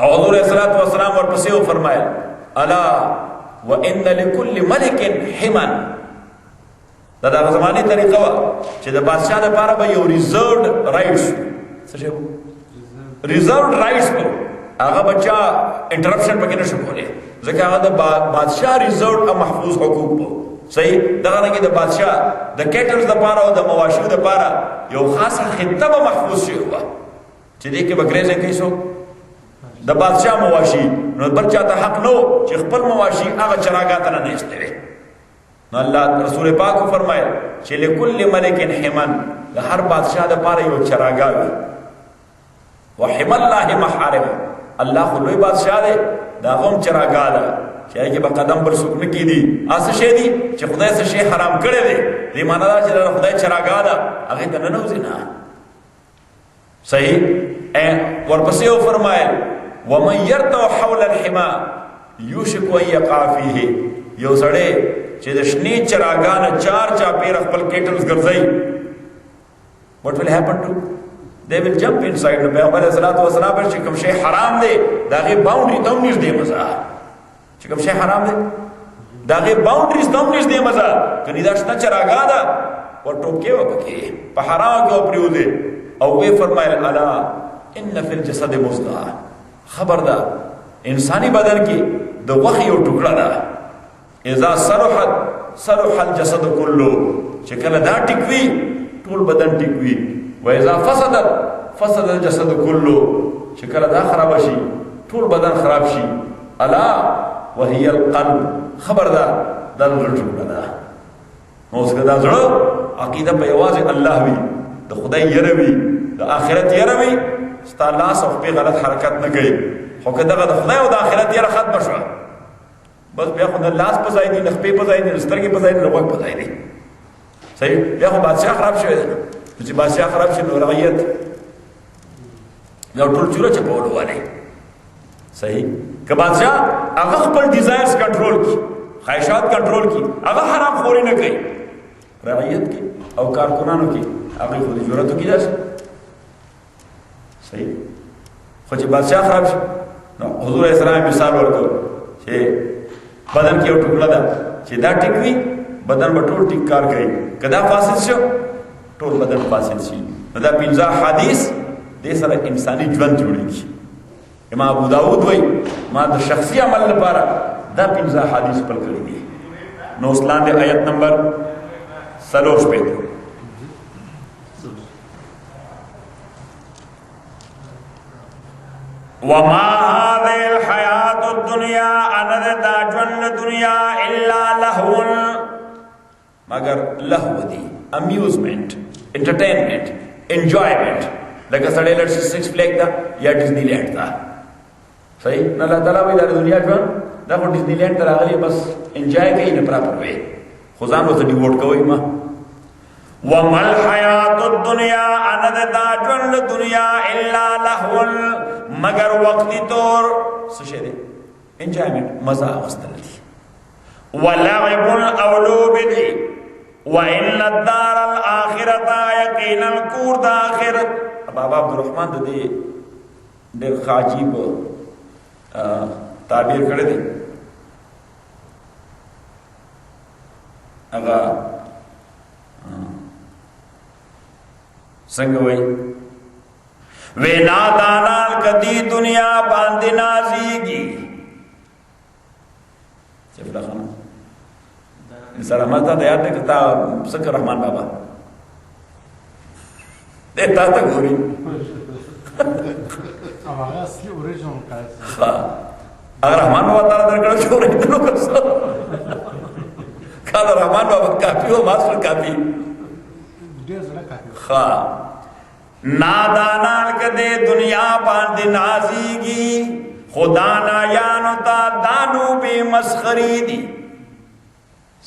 او حضور صلوات و سلام ورپسې فرمایل الا وان لكل ملك حما دا د زماني طریقه وا چې د بادشاہ لپاره به یو ریزرved رائټس څه شی ریزرved رائټس هغه بچا انټرپشن پکې نشو کولای ځکه هغه د بادشاہ ریزرved او محفوظ حقوق وو صحیح دغه نه کې د بادشاہ د کیټلز لپاره او د مواشیو لپاره یو خاصه خطه به محفوظ شي هوا چې دې کې بګریزه کیسو د بادشاہ مواشي نو بل چاته حق نو چې خپل مواشي هغه چراغات نه نشته نو الله رسول پاک فرمایل چې لكل ملک حمن د هر بادشاہ د پاره یو چراغا وي وحم الله محارم الله خو لوی بادشاہ دی دا غوم چراغا ده چې هغه په قدم پر سکون کې دي اس شي دي چې خدای څه شي حرام کړی دی دې معنا دا چې خدای چراغا ده هغه ته نه نوځي نه صحیح ورپسې فرمایل ومن يرتو حول الحما يوشك ان يقع فيه یو سړی چې د شنی چراغان چار چا پیر خپل کیټلز ګرځي what will happen to they will jump inside the پیغمبر صلوات و سلام پر چې کوم شی حرام دی داغه باونډری ته نږدې مزه چې کوم شی حرام دی داغه باونډریز ته نږدې مزه کني دا شنه چراغا دا او ټوکې وکړي په حرام کې پریو دی او وی فرمایل الا ان فی الجسد مضغه خبردار انسانی بدن کې د غوښې یو ټوکړه ده اذا صلحت صلح الجسد كله چې کله دا ټیکوي ټول بدن ټیکوي و اذا فسدت فسد الجسد كله چې کله دا خراب شي ټول بدن خراب شي الا وهي القلب خبردار دا ټوکړه ده نو څنګه دا زړه عقیده په یوازې الله وي د خدای یره وي د آخرت یره وي ستا لاس او په غلط حرکت نه کوي خو که دغه د خدای او د آخرت یره ختم شو بس بیا خو د لاس په ځای دی نخپې په ځای دی سترګې په ځای دی لغوږ په ځای دی صحیح بیا خو بادشاہ خراب شوی دی چې بادشاہ خراب شي نو رعیت یو ټول چوره چپولو والی صحیح که بادشاہ هغه خپل ډیزایرز کنټرول کی خواهشات کنټرول کی هغه حرام خوري نه کوي رعیت کی او کارکنانو کی هغه خو د جرأت کی داس صحیح خو چې بادشاہ خراب شي نو حضور اسلام مثال ورکړ چې بدن کې یو ټوکړه ده چې دا ټیکوي بدن به ټول ټیک کار کوي کدا فاسد شو ټول بدن فاسد شي دا 15 حدیث دې سره انساني ژوند جوړیږي امام ابو داود وایي ما د شخصي عمل لپاره دا 15 حدیث پر کړی دي نو اسلام د آیت نمبر 3 په وما هذه الحياة الدنيا أنا دا جن دنیا الا لهو مگر لهو دی amusement entertainment enjoyment لکه سړی لړ سکس فلیگ دا یا ډیزنی لینډ دا صحیح نه الله تعالی وی دا دنیا ژوند دا خو ډیزنی لینډ ته راغلی بس انجوای کوي نه پراپر وی خو ځان ورته ډیوټ کوي ما وما الحیات الدنیا انا دا ژوند دنیا الا لهو مگر وقتی طور څه شي دی انجوایمنت مزه واستل دي ولعب او لوب دي وَإِنَّ الدَّارَ الْآخِرَةَ يَقِينًا کور د آخرت. بابا عبدالرحمن د دې ډېر عجیب تعبیر کړی دی. هغه څنګه وایي وی نادانان کدی دنیا باندې نازیږي. چفلا خانه سلامت ته یاد ده کتا سکر رحمان بابا دیتا تا ګوري هغه اصلي اوریجنل کار اگر رحمان بابا تعالی درکړو چې اوریجنل کړو کله رحمان بابا کافی او ماستر کافی ډیر زړه کافی ها نادانان کدی دنیا باندې نازیږي خدا نایانو تا دانو بے مسخری دی.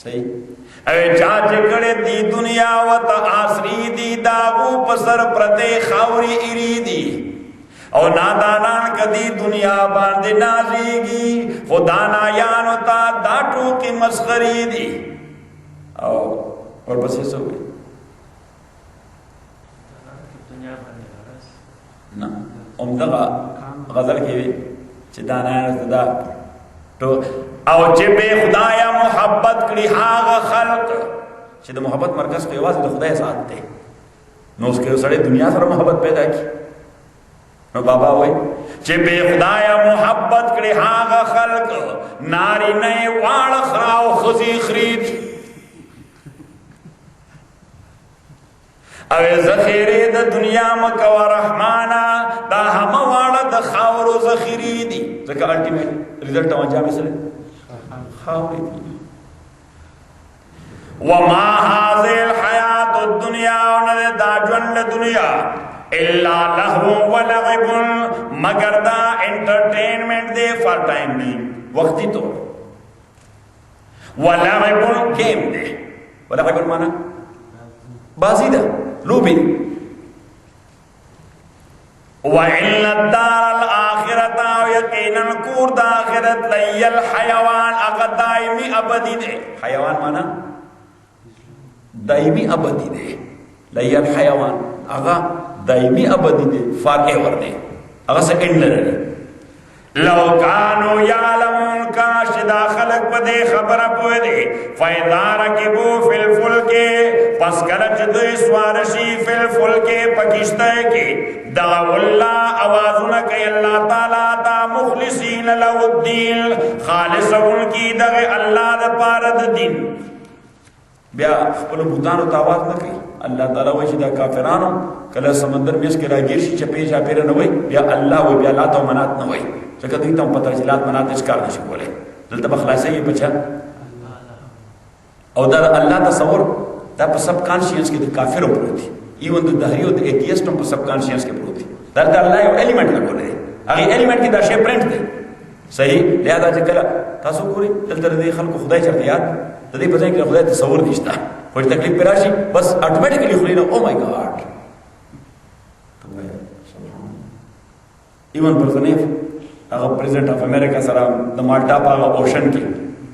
صحیح اوے چاچ کڑے دی دنیا و تا آسری دی داغو پسر پردے خاوری ایری دی. او نادانان کدی دنیا باندے نازیگی خدا نایانو تا داٹو کی مسخری دی. او اور بس یہ سو گئی نا امدغا غزل کی بھی چدانایان دا تو او چې به خدایا محبت کړي هغه خلق چې د محبت مرکز په یوازې د خدای ذات دی نو اوس کې سړی دنیا سره محبت پیدا کی. نو بابا وای چې به خدایا محبت کړي هغه خلق ناری نه واړه خراو خزي خرید او ذخیره د دنیا مکو رحمانا دا هم واړه د خاورو ذخیره دي. ځکه الټیمیټ ریزلټ اونجا مثلا خاورې دي. وما هذه الحیات الدنیا ونه دا ژوند دنیا الا لهو ولعب مگر دا انټرټینمنټ دی فار ټایم بینګ وقتی طور ولعب گیم دی. ولعب معنا بازی ده لوبی. وَإِنَّ الدَّارَ الْآخِرَةَ یقیناً کور دا آخرت لی الحیوان اغا دائمی ابدی دے. حیوان مانا دائمی ابدی دے. لی الحیوان اغا دائمی ابدی دے فار ایور دے اغا سے انڈ لرے. لو کانو یعلمون کاش دا خلق پدے خبر پوئے دے فَإِذَا رَكِبُوا فِي الْفُلْكِ پس کلچ دوی سوارشی فی الفلک پکشتے کی دعو اللہ آوازن کئی اللہ تعالیٰ تا مخلصین لہو الدین خالص ان کی دغ اللہ دا پارد دین. بیا خپل بوتانو تا آواز نہ کئی اللہ تعالیٰ ویشی دا کافرانو کلا سمندر میں اس کے راگیر شی چپے چاپے نہ ہوئی بیا اللہ ہوئی بیا لاتا و منات نہ ہوئی چکہ دوی تا پتر چلات منات اشکار نشک بولے دلتا بخلاصے یہ بچا او دا اللہ تصور دا په سب کانشینس کې د کافرو پروت دی. ایون د دهریو د ایتیسټ هم په سب کانشینس کې پروت دی. دا د الله یو ایلیمنٹ لګولې دی. هغه ایلیمنٹ کې دا شی پرنٹ دی. صحیح لہذا چې کله تاسو ګورئ دلته د خلکو خدای چرته یاد د دې په ځای کې خدای تصور نشته. خو تکلیف پر راشي بس اتوماتیکلی خو نه او مای ګاډ. ایون برزنیف هغه پریزیډنټ اف امریکا سره د مالټا په اوشن کې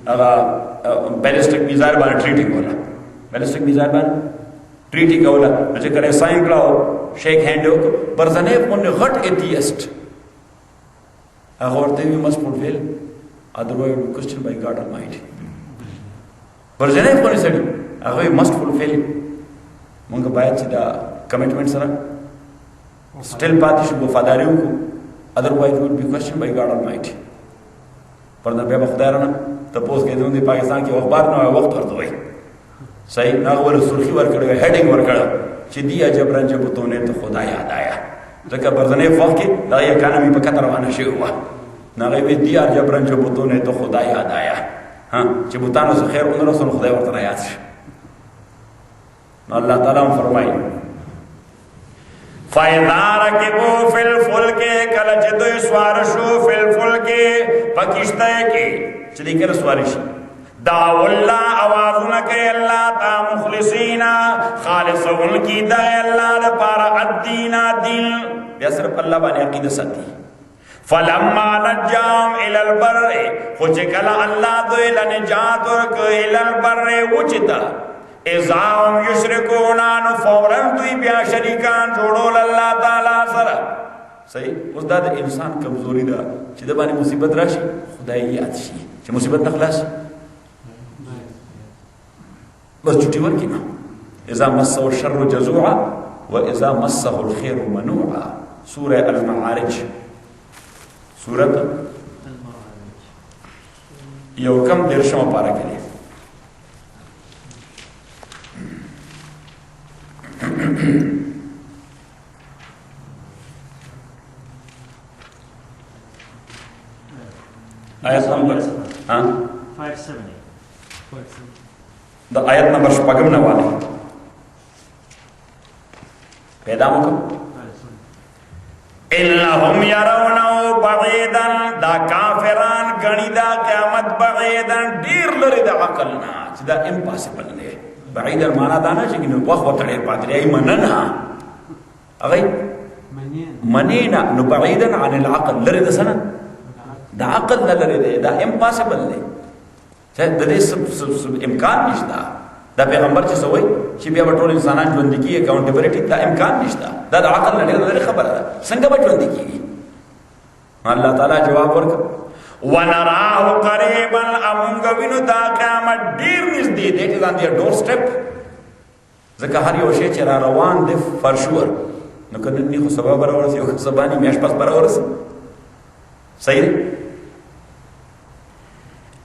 هغه بیلسټک میزایل باندې ټریټینګ ولا بیلسٹک میزائل باندې ټریټي کوله چې کله ساين کړو شیک هاند وکړ برزنیف باندې غټ ایتیست هغه ورته وی مس فولفیل otherwise question by God Almighty برزنیف باندې سړي هغه مست فولفیل مونږ باید چې دا کمټمنټ سره سټیل پاتې شو وفاداری وکړو otherwise we would be questioned by God Almighty. پر نه به خدای رانه تاسو کې دوی پاکستان کې اخبار نه وخت ورته وي صحیح ناغ ول سرخی ورکړو هډینګ ورکړو چې دی عجب رنج بتونه ته خدا یاد آیا ځکه برزنې وخت کې دا اکانومي په کتر روانه شي هوا ناغه وی دی عجب رنج بتونه ته خدا یاد آیا ها چې بوتانو زه خیر اون رسول خدای ورته یاد شي. نو الله تعالی فرمایي فَإِذَا رَكِبُوا فِي الْفُلْكِ کله چې دوی سوار شو فِي الْفُلْكِ پکشته کې چې دې کړه سوار شي دعو اللہ آوازن کے اللہ تا مخلصینا خالصون کی دا اللہ دا پارا الدین دین بیا صرف اللہ بانی عقیدہ ساتی فلما نجام الى البر خوچ کلا اللہ دو الى نجات ورک الى البر وچتا اذا هم یشرکون نو فوراً دوی بیا شریکان جوړول الله تعالی سره. صحیح. اوس دا د انسان کمزوري ده چې د باندې مصیبت راشي خدای یاد شي چې مصیبت نه خلاص بس چټي ورکی نه. اذا مسه الشر جزوعا واذا مسه الخير منوعا. سوره المعارج سوره یو کم درشم پارا کې آیت نمبر 570 دا آیت نمبر شپږم نه واله پیدا مکم انهم يرونه بعيدا. دا کافران غنی دا قیامت بعيدا ډیر لري د عقل نه چې دا امپاسبل دی. بعيدا معنا دا نه چې نو وخت ورته پاتې ای مننه اغه منینا نو بعيدا عن العقل لري د سنه دا عقل نه لري دی دا امپاسبل دی چې د دې سب امکان نشته. دا پیغمبر چې سوې چې بیا ټول انسانان ژوند کیږي اکاونټیبلټی دا امکان نشته. دا د عقل نه لري خبره ده څنګه به ژوند کیږي. الله تعالی جواب ورکړ ونراه قریبا امونږ وینو دا قیامت ډیر نږدې دی چې ځان دی ډور سټپ ځکه هر یو شی چې را روان دی فرشور نو کنه نه خو سبب راورسي او سبانی میاش پس راورسي. صحیح دی.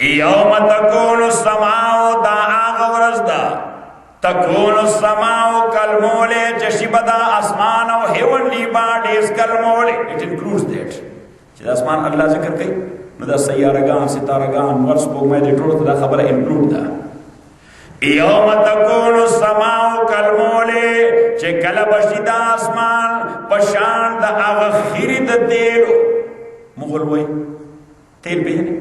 یوم تکون السماء دا آغا ورزدا تکون السماء کالمول چشبدا اسمان او هیون لیبا دیس کالمول. it includes that چې دا اسمان الله ذکر کوي نو دا سیارگان ستارگان ورس پوگمه دی ټول دا خبره انکلود ده. یوم تکون السماء کالمول چې کله بشي دا اسمان پشان دا آغا خیری دا تیلو مغل وی تیل پیجنی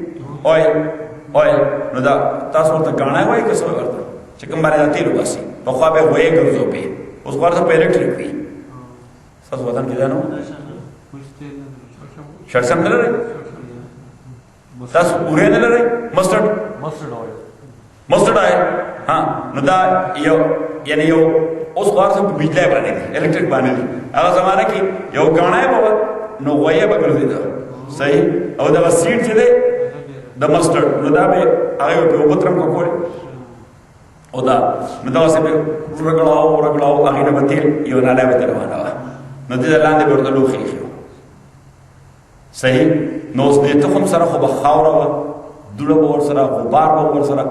اویل نو دا تاسو ورته غاڼه وایي که څه ورته چې کوم باندې دا تیل وباسي پخوا به وایي ګرځو پې اوس ورته په الکتریک وي. ستاسو وطن کې دا نو شړسم نه لرئ تاسو اورې نه لرئ مسترډ آئل نو دا یو یعنی یو اوس ورته په بجلی باندې الکتریک باندې هغه زمانه کې یو غاڼه به نو وایي به ګرځېده. صحیح. او دا سیټ چې دی د مسترډ نو دا به هغه په وبترم کو کوي او دا نو دا څه به رګړاو هغه نه بتیل یو نه لا به روانه نو دې لاندې ورته لوخي. صحیح. نو اوس دې ته هم سره خو به خاور دوړه ور سره غبار ور سره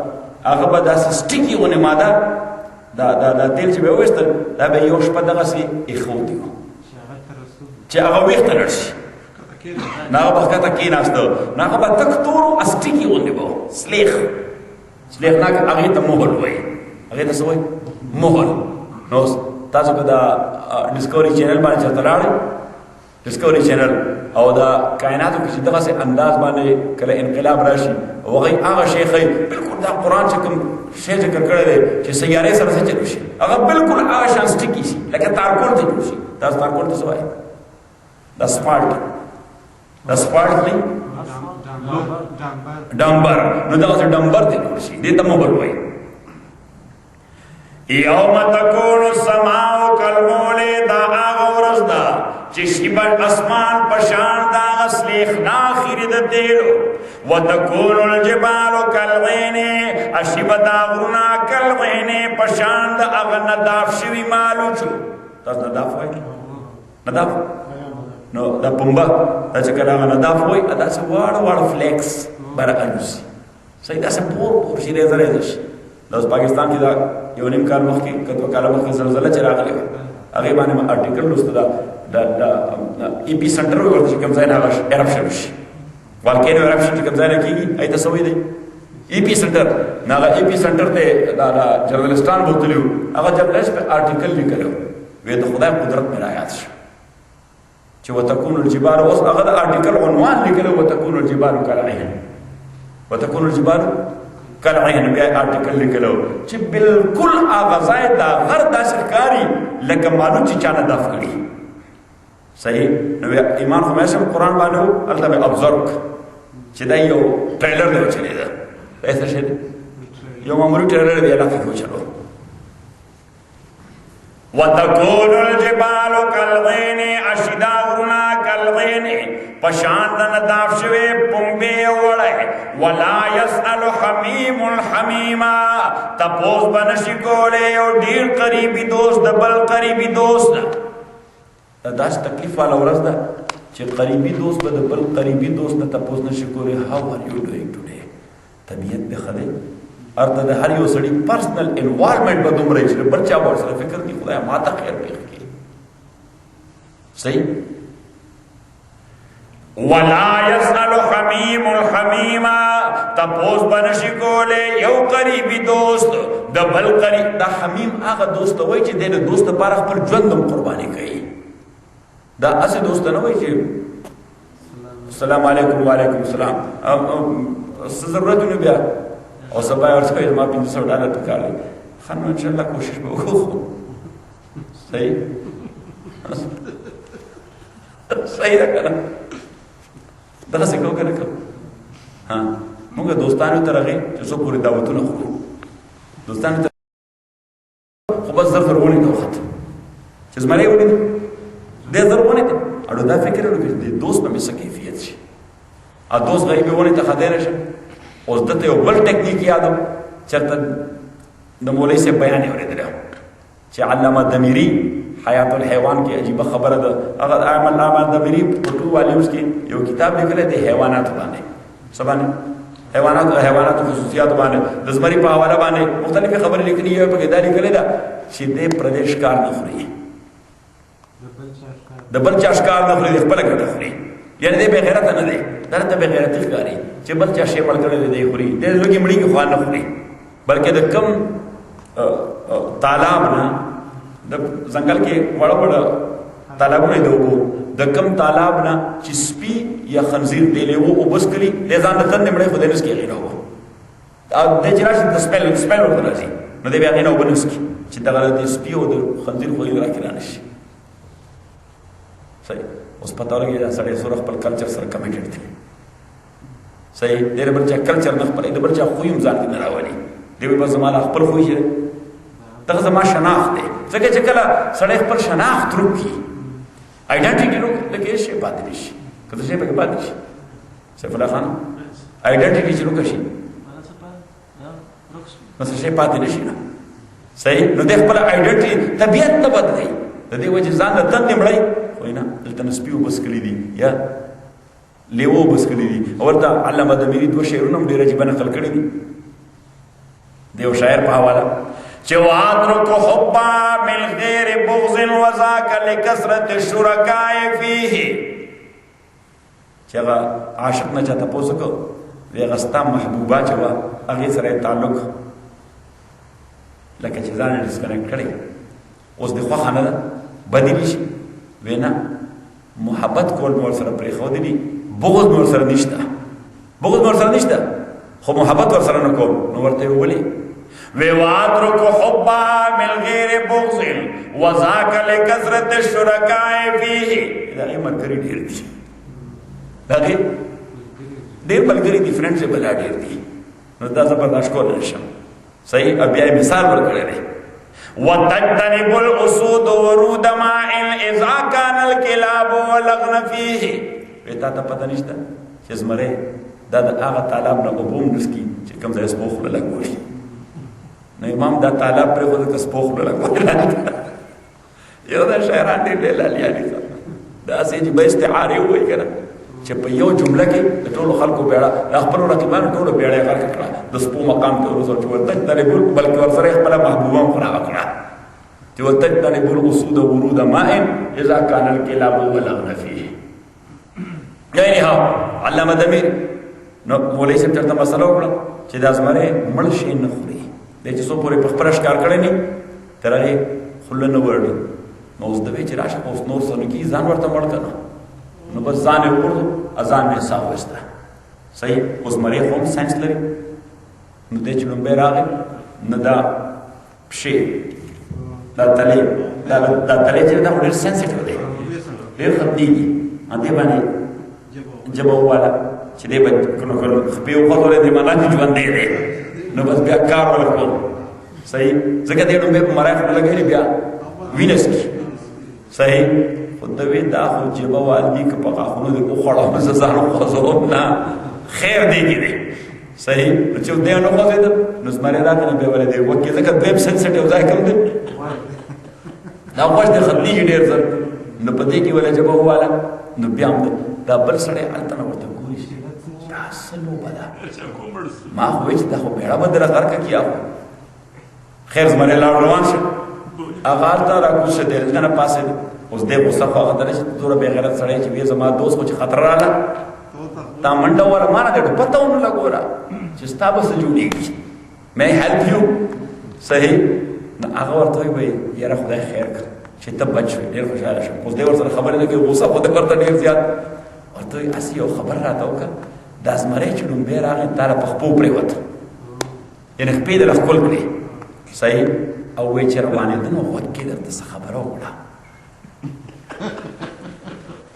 هغه به داسې سټیکی ونه ماده دا تیل چې به وستل دا به یو شپه دغه سي اخوتي چې هغه وخت لرشي ناغه بخته کې ناشته ناغه به تک تورو استیکی ونه بو سلیخ ناګه هغه ته مهل وای هغه ته سوې مهل. نو تاسو کو دا ډیسکوري چینل باندې چرته لاړې ډیسکوري چینل او دا کائناتو کې دغه سي انداز باندې کله انقلاب راشي او هغه شیخ بالکل دا قران چې کوم شی ذکر کړی دی چې سیارې سره څه چلو شي هغه بالکل هغه شان سټیکی شي لکه تارکول ته جوړ شي. تاسو تارکول ته سوای دا سپارټ دا سپارټ دی ډمبر نو دا څه ډمبر دی جوړ شي دې ته مو بلوي. یوم تکون السماء کالمول دا هغه ورځ ده چې شیبل اسمان پشان دا غسلیخ ناخری د تیلو وتکون الجبال کالعین اشبدا غرنا کالعین پشان دا هغه نداف شوي مالو شو. تاسو نداف وایي نداف نو دا پمبا دا چې کله هغه نداف وایي دا څه واړه فلیکس برابرسي. صحیح. دا څه پور شي ریزه شي. اوس پاکستان کې دا یو نیم کال مخکې کتو کال مخکې زلزلہ چې راغلی هغه باندې ما آرټیکل لوسته دا ای پی سنټر ورته چې کوم ځای نه هغه ایرپشن شي والکینو ایرپشن چې کوم ځای نه کېږي ایته سوي دی ای پی سنټر نه هغه ای پی سنټر ته دا جرنالستان بوتلیو هغه جرنالست په آرټیکل لیکلو وې د خدای قدرت مې رايات شو چې وتكون الجبال اوس هغه د آرټیکل عنوان لیکلو وتكون الجبال كالعهن وتكون الجبال کلعین بیا آرټیکل لیکلو چې بالکل آغازای دا غر داسې ښکاري لکه معلوم چې چا نه دف کړي. صحیح. نو ایمان خمیس قرآن باندې هلته به ابزرو چې دا یو ټریلر دی چلی ده ایسا شی دی یو معمولي ټریلر دی علاقه کې وچلو وتكون الجبال كالغين اشدا غرنا كالغين پشان نداف شوی پنبے وڑے ولا يسأل حمیم الحمیما تپوس بنشی کولے اور دیر قریبی دوست دبل قریبی دوست داس تکلیف والا ورځ ده چې قریبی دوست به بل قریبی دوست نه تپوس نشي کولی how are you doing today طبیعت به خدای ارته د هر یو سړي پرسنل انوالومنت به دومره چې بل چا ور سره فکر دی خدای ما ته خیر وکړي صحیح ولا يسأل حمیم الحمیما تپوس بنشی کولی یو قریبی دوست د بل قریب دا حمیم هغه دوست وای چې د دوست لپاره خپل ژوند قرباني کوي دا اسی دوست نه وای چې السلام علیکم وعلیکم السلام ضرورت نه بیا او سبا ورته ما $500 پکار دي خانم ان شاء الله کوشش به وکړو صحیح صحیح ده کنه دا څه کو کنه ها موږ دوستانو ته راغی چې څو پوری دعوتونه خورو دوستانو ته خو بس زر ورونه ته وخت چې زمره ونی دې زر ونه ته اړو دا فکر وکړي چې دوست په څه کیفیت شي ا دوست غریب ونه ته خدای نشه اوس دته یو بل ټیکنیک یادو چرته د مولوی سے بیان اوریدل چې علامه دمیری حیات الحیوان کی عجیب خبره ده هغه علامه دمیری په ټول والیوس کې یو کتاب لیکل دی حیوانات باندې سبانه حیوانات خصوصیات باندې د زمری په حواله باندې مختلفه خبرې لیکلي یو په کې دا لیکل ده چې د پردیش کار نه خوري د بل چا ښکار نه خوري خپل ګټه خوري یعنی دې بے غیرت نه دی درته بے غیرت ښکاری چې بل چا شی مړ کړی دی خوري دې لږی مړی کې خوان نه خوري بلکې د کم تالاب نه د ځنګل کې وړ وړ تالابونه دی وو د کم تالاب نه چې سپي یا خنزیر دی له وو وبس کړي لزان د تند مړی خدای نس کې غیره وو او د جراش د سپیل ورته راځي نو دې بیا غینه وبنس کی چې دغه د سپي او د خنزیر خو یې راکړل نشي صحیح اوس پته ورګي دا سړی سره خپل کلچر سره کمیټډ دی صحیح ډېر بل چا کلچر نه خپل د بل چا خو یم ځان کې نه راولي دی به زموږ خپل خو یې دغه زما شناخت دی ځکه چې کله سړی خپل شناخت روکي آیډنټیټي روک لکه شی پاتې نشي کله شی پکې پاتې شي سیف الله خان آیډنټیټي چې روک شي نو شی پاتې نشي نه صحیح نو د خپل آیډنټیټي طبيعت نه بدلي د دې وجه ځان د تند مړی وینا دلته نسبیو بس کړی دي یا لیو بس کړی دي اورته علامه دمیری دوه شعرونه ډیر عجیب نقل کړی دي دیو شاعر په حواله چې واترک حبا من غیر بغض وذاک لکثرت الشرکاء فيه چې هغه عاشق نه چاته پوسوکو هغه ستا محبوبه چې وا هغه سره تعلق لکه چې ځان ډیسکنیکټ کړي اوس د خو خانه بدلی شي وینا محبت کول مور سره پرې خو دي بغض مور سره نشته بغض مور سره نشته خو محبت ور سره نه کوم نو ورته ولي واترك حبا من غیر بغض وذاك لكثرة الشركاء فيه دا ایمن کری ډیر دي دا ډیر بلګری دي فرند سے بلا ډیر دي نو دا زبرداشت کول نشم صحیح بیا مثال ورکړی دی وتجتنب الاسود ورود ماء اذا كان الكلاب ولغن فيه پتا ته پته نشته چې زمره دا د هغه طالب نه وبوم نسکی چې کوم ځای سپوخ لګوي نو امام دا طالب پر خود کس سپوخ لګوي یو دا شاعران دی لالیانی دا سې چې به استعاره وای کنه چې په یو جمله کې د ټولو خلکو بیړه خپل رقیبانو ټولو بیړه غر کړه د سپو مقام ته ورسول چې ورته تنبول بلکې ورسره خپل محبوبه خورا وکړه چې ورته تنبول اسود ورود ماء اذا كان الكلاب ولغن فيه یعنی ها علامه دمیر نو مولوی صاحب ته مسله وکړه چې د ازمره مړ شي نه خوري د چې څو پورې په خبره ښکار کړی نه ترغه خله نه ورډي نو اوس د وی چې راشه اوس نور څه نه کی ځان ورته مړ کنه نو بس ځان یې ورته اذان یې صاف وسته صحیح اوس مری هم ساينس لري نو د چې لومبه راغی نه دا شي دا تلې چې دا ډېر سنسټیو دی ډېر خطي دي ان دې باندې جبو والا چې دې په کونو خپې او خطرې دې مانه ژوند دی نو بس بیا کار ولکو صحیح ځکه دې نو به مرای په لګېږي بیا وینس کی صحیح خود دوی دا خو جبه والدی که پا خونو دی اخوڑا مززانو خوزوم نا خیر دی کی دی صحیح چو دیانو خوزی دا نزماری را کنه بیولی دی وکی زکر دویم سنسیٹیو ځای کم دی دا خوش دی خطلی کی دیر زر نو پا دی کی ولی جبه والا نو بیام دی دا بل سڑے علتنا ورطا گوری شی دا سلو بدا ما خویچ دا خو بیڑا بندر غر کا کیا خو خیر زمانی لار روان شد اغال تا را کچھ دیل جنا پاسه دی اوس دې غوسه خو هغه درې چې دوره بې غیرت سړی چې وي زما دوست خو چې خطر راغله تا منډه وره ما نه ګټو پته ونه لګوره چې ستا به څه جوړېږي مې هیلپ یو صحیح نو هغه ورته وایي یاره خدای خیر کړه چې ته بچ شوې ډېر خوشحاله شوم اوس دې ورسره خبرې نه کوي غوسه خو دې ورته ډېر زیات ورته وایي هسې یو خبر راته وکړه دا زمری چې ډومبی راغی تا له په خپو پرېوته یعنې خپې دې له ښکل کړې صحیح او وایي چې روانېده نو غوږ کې درته څه خبره وکړه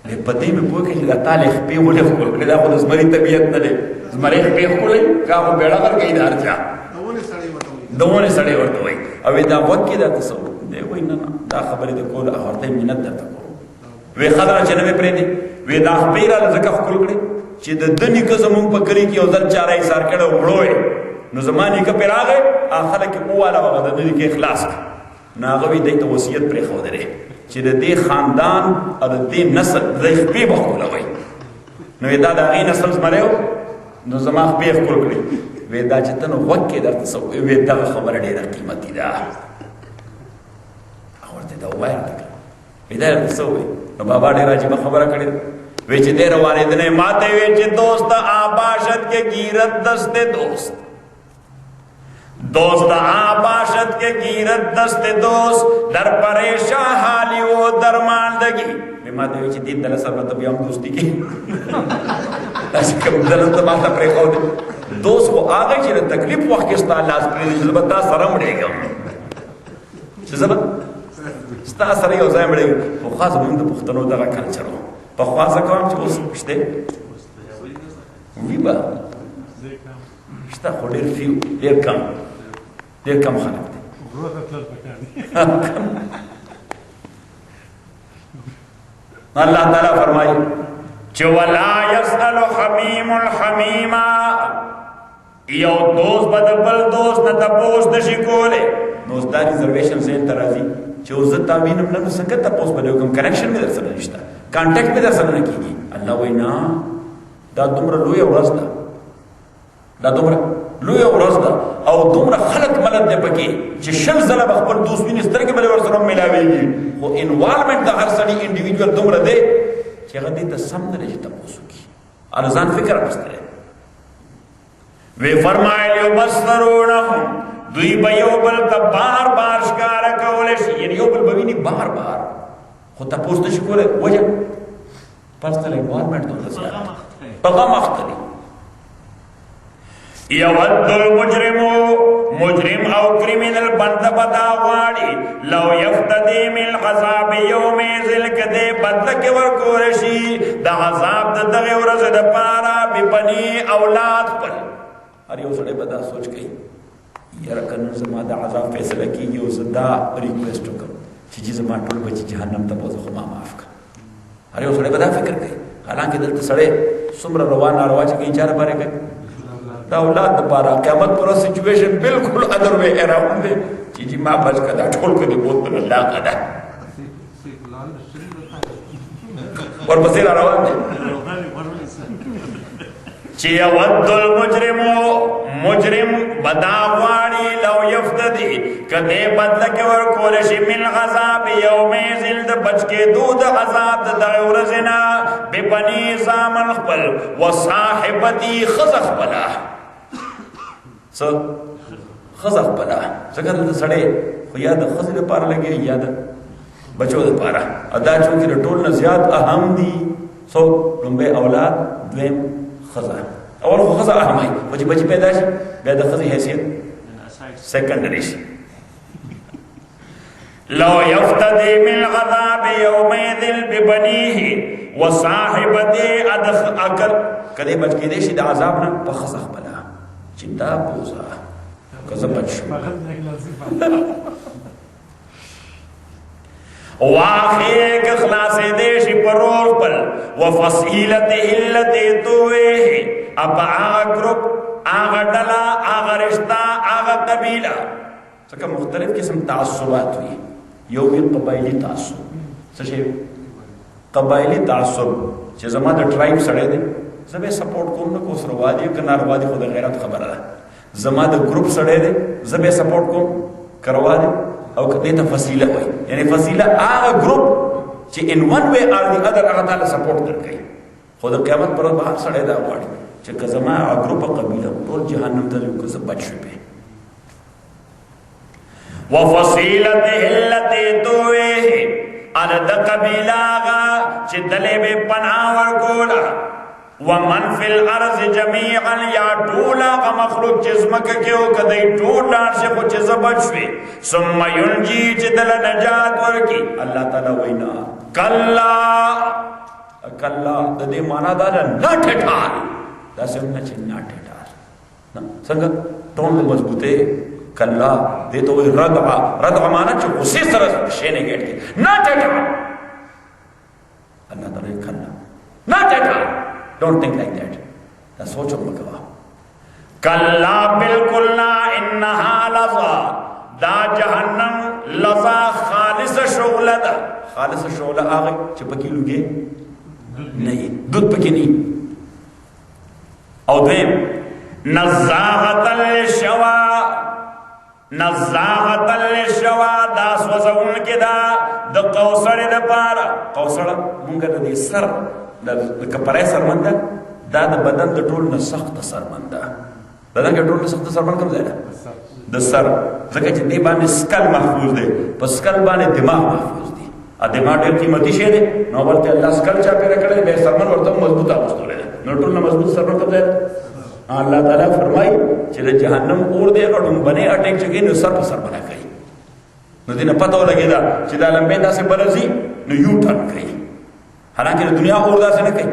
له پدې مې پوه کړې دا تاله خپې ولې خپل کړې دا خو د زمري طبیعت نه دی زمري خپې خپلې کا خو بیړه ورکړي دا ارچا دونه سړی ورته وایي او دا وخت کې دا تاسو دی وایي نه دا خبرې د کول اورته مينت درته کوم وی خضره چې نه پرې دی وی دا خپې را ځکه خپل کړې چې د دني که زمون په کلی کې یو ځل چارې سار کړه وړوي نو زماني کې پیراغه اخر کې اواله وغه د دې کې اخلاص ناغوي دته وصیت پرې خو درې چې د دې خاندان او د دې نسل د خپې بخوله وای نو دا د غي نسل زمریو نو زما خپې خپل کړی وې دا چې تنو وکه درته سو وې دا خبره ډیره قیمتي ده اورته دا وای وې دا درته سو نو بابا ډیره عجیب خبره کړې وې چې دې روانې دنه ماته وې چې دوست آباشت کې گیرت دست دوست دوست آباشت کے گیرت دست دوست در پریشان حالی و درماندگی بیمار دیوی چی دید دلسر مطلب یام دوستی کی ایسی کم دلس دماغتا پریخو دی دوست کو آگئی چی تکلیف وقت کستا اللہ سپری دی جزبت دا سرم رے گا جزبت ستا سره یو ځای مړی خو خاص موږ د پښتنو دغه کلچر و په خاصه کوم چې اوس شته وی به شته خو ډېر فیو ډېر کم خلک دي الله تعالی فرمایي چې ولا يسأل حميم الحميم یو دوست به د بل دوست نه تپوس نشي کولی نو دا ریزرویشن زین ته راځي چې اوس زه تا وینم نه نو څنګه تپوس به کوم کنیکشن مې در سره نشته کانټیکټ مې در سره نه کېږي الله وایي نه دا دومره لویه ورځ ده دا دومره لویه ورځ ده او دومره خلک ملت دی پکې چې شل ځله به خپل دوست ویني سترګې به ورسره میلاویږي خو انوالمنټ د هر سړي انډیویډوال دومره دی چې هغه دې ته سم نه دی چې تپوس وکړي ارزان فکر اخیستی وی فرمایل یبصرونهم دوی به یو بل ته بار بار ښکاره کولی شي یعنې یو بل به ویني بار بار خو تپوس نشي کولی وجه پرسنل انوالمنټ دومره زیات په غم اخته دي یود المجرم او کریمینل بند بدا غواړي لو یفتدی من عذاب یوم ذلک دې بدله کې ورکول شي د عذاب د دغه ورځې دپاره ببني اولاد خپل هر یو سړی به دا سوچ کوي یاره که نن زما د عذاب فیصله کېږي او زه دا ریکویسټ وکړم چې زما ټول بچي جهنم ته بوځه خو ما معاف کړه هر یو سړی به دا فکر کوي حالانکه دلته سړی څومره روا ناروا چې کوي چا لپاره کوي دا اولاد دپاره قیامت پر سچویشن بالکل ادر وے اراؤنډ دی چې جی ما بچ کړه دا ټول کړي بوت الله کړه ورپسې را روان دی چې یود المجرم بدا غواړي لو یفتدي کدی بدله کې ورکول شي من عذاب یوم ذل د بچ کېدو د عذاب د دغه ورځې نه ببني زامن خپل وصاحبتي ښځه خپله څه ښځه خپله ځکه دلته سړی خو یا د ښځې دپاره لګي یا د بچو دپاره دا چونکې د ټول نه زیات اهم دي څو لومبی اولاد دویم ښځه اول خو ښځه اهمه وي خو چې بچي پیدا شي بیا د ښځې حیثیت سیکنډري شي لو یفتدی من عذاب یومئذ ببنیه وصاحبته اگر کدی بچ کېدی شي د عذاب نه په ښځه خپله چې دا بوزه که زه بچ شم واخیر که خلاصے دیشی پر رول پل وفصیلت علت توئے اب آغا گروپ آغا ڈلا آغا رشتہ آغا قبیلہ سکا مختلف قسم تعصبات ہوئی یو بھی قبائلی تعصب سشے قبائلی تعصب چه زما د ټرایب سړی دی زه به سپورټ کوم نه کو سره وادي که ناروا دي خو د غیرت خبره ده زما د ګروپ سړی دی زه به سپورټ کوم کروا دي او کته ته فصیله وای یعنی فصیله هغه ګروپ چې ان ون وی ار دی ادر هغه تعالی سپورټ درکړي خو د قیامت پر ورځ به سړی دا غواړي چې که زما هغه ګروپ قبیله ټول جهنم ته ځي که زه بچ شم وفصیلته التي توه ارد قبیلہ آغا چی دلے بے پناہ ورکولا ومن فی الارض جمیعا یا ٹولا غا مخلوق چزمک کیو کدی ٹولا سے خو چیز بچوی ثم ینجی چی دل نجات ورکی اللہ تعالیٰ وینا کلا کلا دا دے مانا دادا نا ٹھٹار دا سمنا چی نا ٹھٹار سنگا ٹون دے مضبوطے کلا دے تو وہی ردعا مانا چو اسی طرح شینے گیٹ کے نا ٹیٹا اللہ تعالیٰ کلا نا ٹیٹا ڈونٹ تھنک لائک دیٹ دا سوچو مکوا کلا بالکل نا انہا لظا دا جہنم لظا خالص شغل دا خالص شغل آگئے چپکی لگے نہیں دودھ پکی نہیں او دویم نزاغتا لشوا نزاغت للشوا دا سوزون کے دا دا قوصر دا پارا قوصر مونگا دا دی سر دا کپرے سرمندہ دا دا بدن دا ٹول نسخت سرمندہ بدن کا ٹول نسخت سرمند کم زیادہ دا سر زکا چی دی بانے سکل محفوظ دے پس سکل بانے دماغ محفوظ دی دماغ دیر قیمتی شے دے نو بلتے اللہ سکل چا پہ رکھڑے بے سرمند ورطا مضبوط آبستو لے دے نو ٹول مضبوط سرمند کم زیادہ اللہ تعالیٰ فرمائی چلے جہنم اور دے گا ڈھنگ بنے اٹیک چکے نو سر پسر بنا کئی نو دینا پتہ ہو لگے دا چیدہ لمبے دا سے برزی نو یو ٹرن کئی حالانکہ دنیا اور دا سے نہ کئی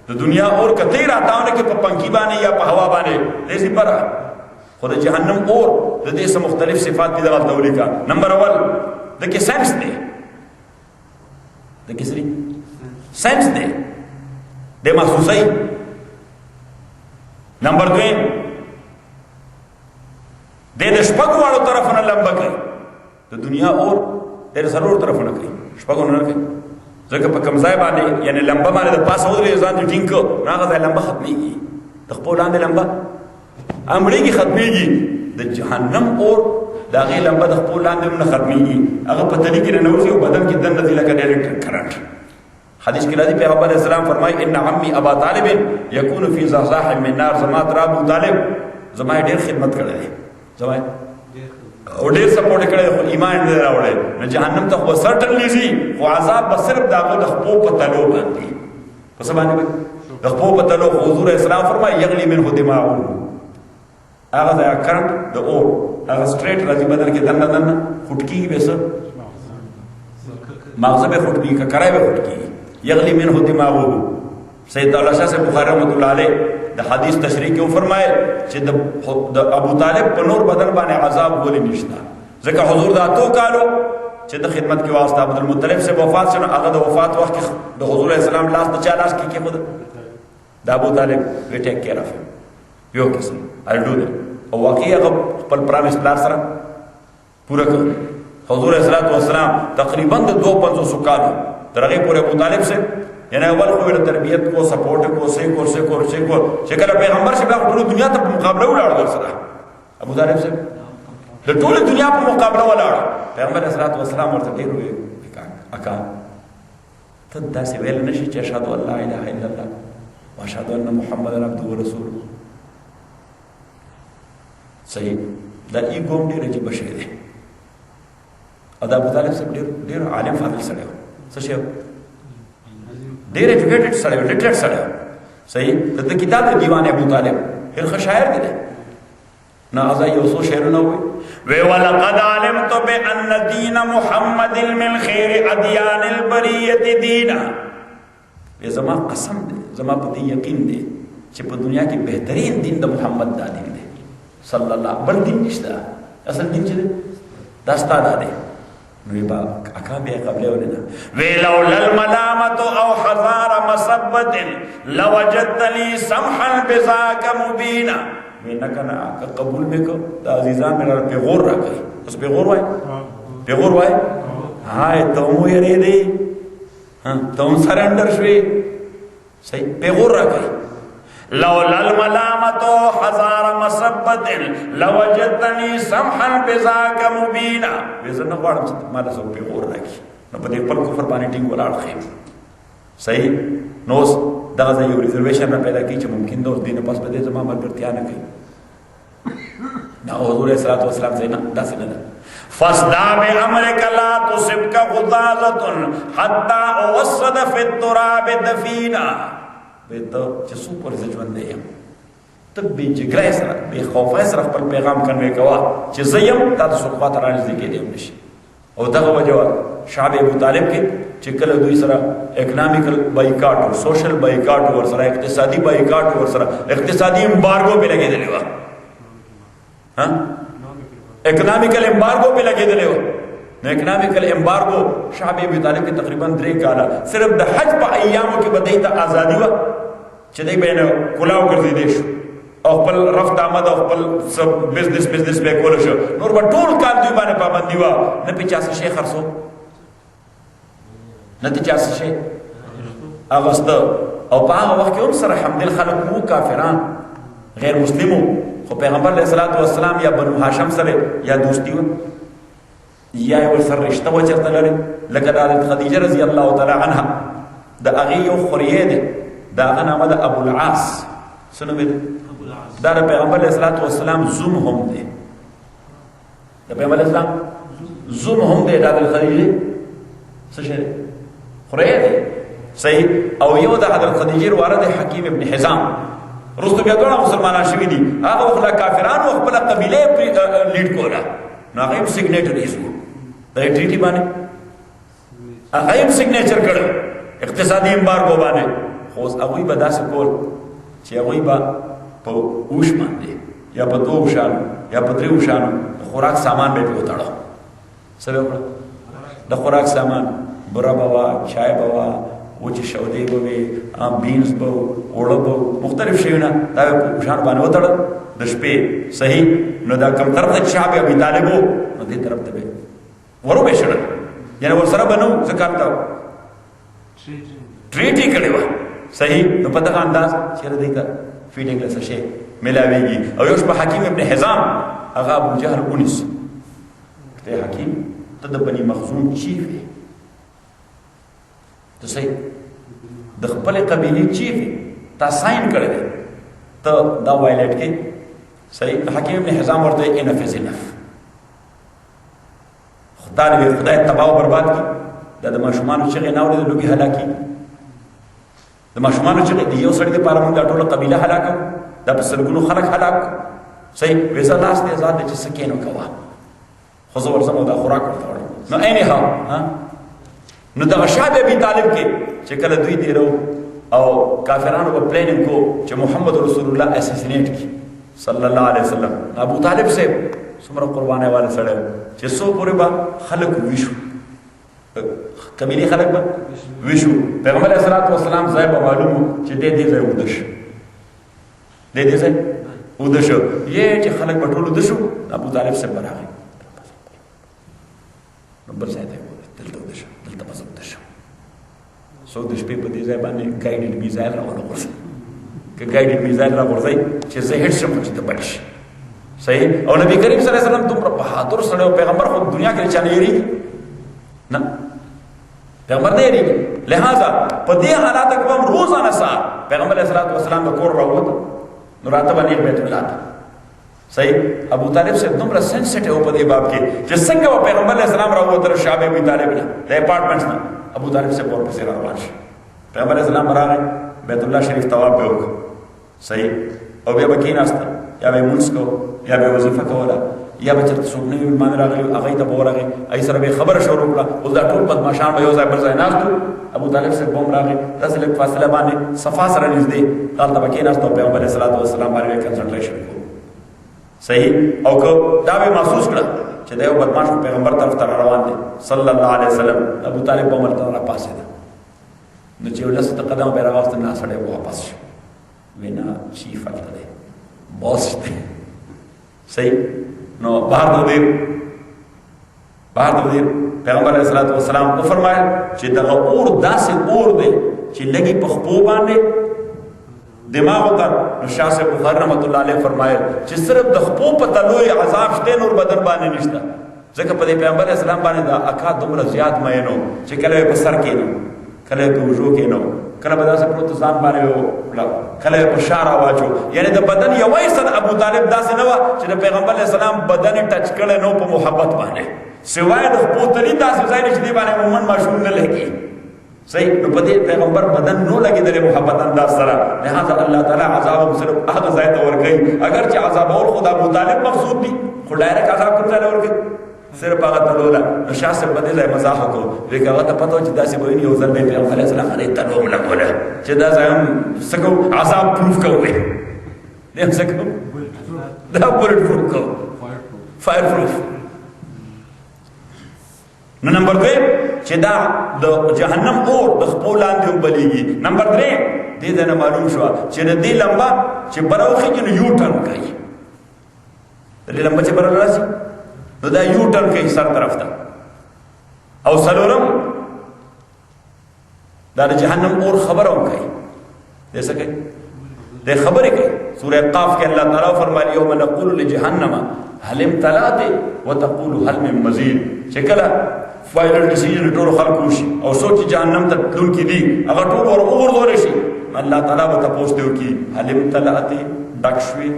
تو دنیا اور کتے رہتا ہونے کہ پنکی بانے یا ہوا بانے دیسی پر خود جہنم اور دے سے مختلف صفات بھی دغل دولی کا نمبر اول دکے سینس دے دکے سری سینس دے محسوسی نمبر دوین دے دے شپگو والو طرف نہ لمبا کئی تو دنیا اور دے دے سرور طرف نہ کئی شپگو نہ کئی ذکر پا کمزائی بانے یعنی لمبا بانے دے پاس ہو دے زان دے ٹینکو ناغا دے لمبا ختمی گی تخپولان دے لمبا امڑی کی ختمی گی دے جہنم اور داغی لمبا تخپولان دے من ختمی گی اگر پتلی کی ننوزی و بدن کی دن نزی لکا ڈیلیکٹر کرنٹ حدیث کی لازی پیغمبر علیہ السلام فرمائی ان عمی ابا طالب یکون فی زحزاح من نار زمات راب ابو طالب زمائے دیر خدمت کرے دے زمائے اور دیر سپورٹ کرے دے ایمان دے راوڑے نہ جہنم تک وہ سرٹن لیزی وہ عذاب بصرف داغو دخپو پتلو باندی پس بانی بھائی دخپو پتلو حضور اسلام فرمائی یغلی من خود دماغو آغا دا کرنٹ دا اور آغا سٹریٹ رازی بدن کے دن دن خٹکی گی بیسا مغزہ بے خٹکی کا کرائے بے خٹکی یغلی من خود دماغو سید اللہ شاہ سے بخاری رحمت اللہ علیہ دا حدیث تشریح کیوں فرمائے چی دا ابو طالب پنور بدن بانے عذاب بولی نشتا ذکر حضور دا تو کالو چی دا خدمت کی واسطہ عبد المطلب سے وفات سے اگر دا وفات وقت کی دا حضور علیہ السلام لاس دا چالاس کی خود دا ابو طالب we take care of him you okay sir I'll do that اور واقعی اگر پل پرامیس پلار سرا پورا کر حضور علیہ السلام تقریباً 250 سکالو ترغی پورے ابو طالب سے یعنی اول خویر تربیت کو سپورٹ کو سیکور شکر پیغمبر سے بلا طول دنیا تک مقابلہ اڑاڑ گا سرا ابو طالب سے طول دنیا پر مقابلہ اڑاڑ پیغمبر علیہ السلام ورطا دیر ہوئے اکان تدہ سے ویل نشی چا اشہدو اللہ الہ الا اللہ و اشہدو ان محمد عبدہ و رسول صحیح دا ای گوم دیر جی بشے دے اور دا ابو طالب سے دیر عالم فاضل سڑے ہو سشے ہو دیر ایجوکیٹڈ سڑے ہو لٹریٹ سڑے ہو صحیح دا کتاب دا دیوان ابو طالب پھر خشایر دی دے نا آزائی اوسو شعر نہ ہوئے وَلَقَدْ عَلِمْتُ بِأَنَّ دِينَ مُحَمَّدٍ مِّنْ خَيْرِ أَدْيَانِ الْبَرِيَّةِ دِينًا یہ زما قسم دے زما پتی یقین دے چھ پا دنیا کی بہترین دین دا محمد دا دین دے صلی اللہ بل دین نشتا اصل دین چھ دے دستا دا دے نوی با اکا بیا قبله ولنا ویلولا الملامت او حذار مصبت لوجدتنی سمحا بذاک مبینا وینا کنا اکا قبول میکو دا عزیزان میرا پیغور را گئی اس پیغور وائی پیغور وائی ہائی تمو یری دی تم سرنڈر شوی صحیح پیغور را گئی لولا الملامت حذار مصبت لوجدتنی سمحا بذاک مبینا ویزن نغوارم مالا سو پیغور راکی نو پا دیکھ پل کفر بانی ٹینگ ولار خیم صحیح نوز دغزا یو ریزرویشن را پیدا کی چا ممکن دوز دین پاس پا دے زمان ملگرتیا نکی نا حضور صلی اللہ علیہ وسلم زینا دا سنہ دا فَاسْدَا بِعَمْرِكَ لَا تُصِبْكَ غُضَاضَةٌ حَتَّى أُوَسَّدَ فِي التُّرَابِ دَفِينًا بیتا چسو پر زجون دے یم تب بی جگرہ سر بی خوفہ سر اپل پیغام کنوے کوا چی زیم تا تو سقفات رانیز دے کے دے نشی او دغا وجہ شعب ابو طالب کے چی کل دوی سر اکنامیکل بائیکاٹ سوشل بائیکاٹ ور سر اقتصادی بائیکاٹ ور سر اقتصادی امبارگو پہ لگے دلے ہوا اکنامیکل امبارگو پہ لگے دلے ہوا اکنامیکل امبارگو شعب ابو طالب کے تقریباً 3 کالا صرف دا حج پا ایاموں کی بدئی تا آزادی ہوا چی دی بین کلاو کردی دیشو او پل رفت آمد او پل سب بزنس بے کولشو نور با طول کال دوی بانے پابندی ہوا نپی چاس شیخ خرسو نتی چاس شیخ آغستا او پا آغا وقت ان سر حمدل خلق مو کافران غیر مسلمو خو پیغمبر علیہ السلام یا بنو حاشم سر یا دوستی ہوا یا ور سر رشتہ وچرته لري لکه د خدیجه رضی الله تعالی عنها د اغي یو خریه ده دا غنه نامه د ابو العاص سنو مې دا پیغمبر علیه الصلاۃ والسلام زوم هم ده د پیغمبر اسلام زوم هم ده د خدیجه څه شي خریه ده صحیح او یو د حضرت خدیجه ورته حکیم ابن حزام رستو بیا ټول مسلمانان شوي دي هغه وخت کافرانو خپل قبيله لیډ کوله نو هغه سیګنیټریز وو دا ټریټي باندې هغه سیګنیچر کړ اقتصادي امبارګو باندې خو هغه به داسې کول چې هغه به په اوش باندې یا په 2 شانو یا په 3 شانو خوراک سامان به وتاړو سره د خوراک سامان برا بوا چای بوا وچ شودي بوي بینز بو اوړه بو مختلف شیونه دا په شان باندې وتاړو د شپې صحیح نو دا کم طرف ته شعب ابي طالبو نو دې طرف ته به ورو به شړ یعنی ور سره بنو زکات دا ټریټي کړي وا صحیح نو په دغه انداز چې دې ته فیډینګ له شي ملاويږي او یوش په حکیم ابن حزام هغه ابو جهل 19 ته حکیم ته د بني مخزوم چیف ته صحیح د خپل قبيله چیف تا ساين کړی ته دا وایلیټ کې صحیح حکیم ابن حزام ورته انفذ انف خدای تباہ و برباد کی دا د ماشومان چې غناوړي د لوګي هلاکی د ماشومان چې د یو سړي د پاره موږ ټول قبيله هلاکو د بسلګونو خلک هلاک صحیح ویزا لاس دې آزاد چې سکینو کوا خو زور سمو دا خوراک ورته نو عینه ها نو د شعب ابي طالب کې چې کله دوی دیرو او کافرانو په پلانینګ کو چې محمد رسول الله اساسینیټ کی صلی الله علیه وسلم ابو طالب سے سمره قربانه والے سره چې سو پورې با خلق ویشو قبیله خلق با ویشو پیغمبر علیه الصلوۃ والسلام صاحب معلومو چې دې ځای ودش دې ځای ودش یې چې خلق په ټولو دشو ابو طالب سے براغی نمبر ځای ته دلته ودش دلته پس ودش سو د شپې په دې ځای باندې ګایډډ میزایل راوړل که ګایډډ میزایل راوړځي چې زه هیڅ شم چې ته بچ صحیح او نبی کریم صلی الله علیه وسلم دومره بهادر سره او پیغمبر خو دنیا کې چا نه یری نه پیغمبر نه یری لہذا په دې حالات کې هم روزانه سات پیغمبر علیه الصلوۃ والسلام د کور راووت نو راته باندې بیت الله صحیح ابو طالب سے دومره سنسټیو په دې باب کې چې څنګه پیغمبر علیه السلام راووت تر شعب ابي طالب نه د اپارټمنټس نه ابو طالب سے پور پسې روان شي پیغمبر علیه السلام راغی بیت الله شریف طواف وکړ صحیح او بیا بکیناست یا به منځ کو یا به وظیفه کوله یا به چرته څوک نوی مان راغلی هغه ته بورغه ای سره به خبر شروع کړه او دا ټول بدمعشان به یو ځای پر ځای ناستو ابو طالب سے بوم راغی داسې لږ فاصله باندې صفا سره نږدې هلته به کېناست او پیغمبر علیه الصلوۃ والسلام باندې کنسنټریشن کو صحیح او کو دا به محسوس کړه چې دا یو بدمعاش پیغمبر طرف ته روان دی صلی الله علیه وسلم. ابو طالب په ملته را پاسه ده نو چې ولس ته قدم به راغست نه سړی واپس شو وینا چیف الته دی باس دی صحیح. نو بهر دو پیغمبر علیہ الصلوۃ والسلام کو فرمایل چې دغه اور داسې اور دی چې لګي په خپو باندې دماغ ته. نو شاه صاحب بخاری رحمۃ اللہ علیہ فرمایل چې صرف د خپو په تلوي عذاب شته نور بدن باندې نشته. ځکه په دې پیغمبر علیہ السلام باندې دا اکا دومره زیات مینو چې کله په سر کېنو کله په وجو کېنو کله به داسې پروت ځان باندې کله په شاره واچو. یعنی د بدن یوې صد ابو طالب داسې نه و چې د پیغمبر علیہ السلام بدن ټچ کړي نو په محبت باندې سوای د خپو تلی داسې ځای چې دی باندې مومن ماشوم نه لګي. صحیح. نو په دې پیغمبر بدن نو لګي د محبت انداز سره. لہذا الله تعالی عذاب صرف هغه ځای ته ورکړي اگر چې عذاب اور خدا ابو طالب مقصود دي خو ډایرکټ عذاب کوم ځای ورکړي صرف هغه تلولا. نو شاه صاحب په دې ځای مزاح وکړو وی هغه ته پته چې داسې به یو ځل به پیغمبر علیه السلام علیه تلو لګوله چې دا ځای سکو عذاب پروف کوي دیم سکو دا بولټ پروف کو فایر پروف. نو نمبر 2 چې دا د جهنم اور د خپل لاندې وبلېږي. نمبر 3 دې نه معلوم شو چې د دې لمبا چې براوخي کې نو یو ټرن کوي. دې لمبا چې برا راشي نو دا یو ټرن کوي سر طرف ته. او سلورم دا د جهنم اور خبره هم کوي. دې څه کوي؟ دې خبرې کوي. سورہ قاف کې الله تعالی فرمایي یوم نقول لجهنم هل امتلأت وتقول هل من مزید. چې کله فائنل ډیسیژن ټول خلکو شي او سوچ جهنم ته تلون کې دي هغه ټول اور وګورځول شي الله تعالی به تاسو ته وکي هل امتلأت ډک شوي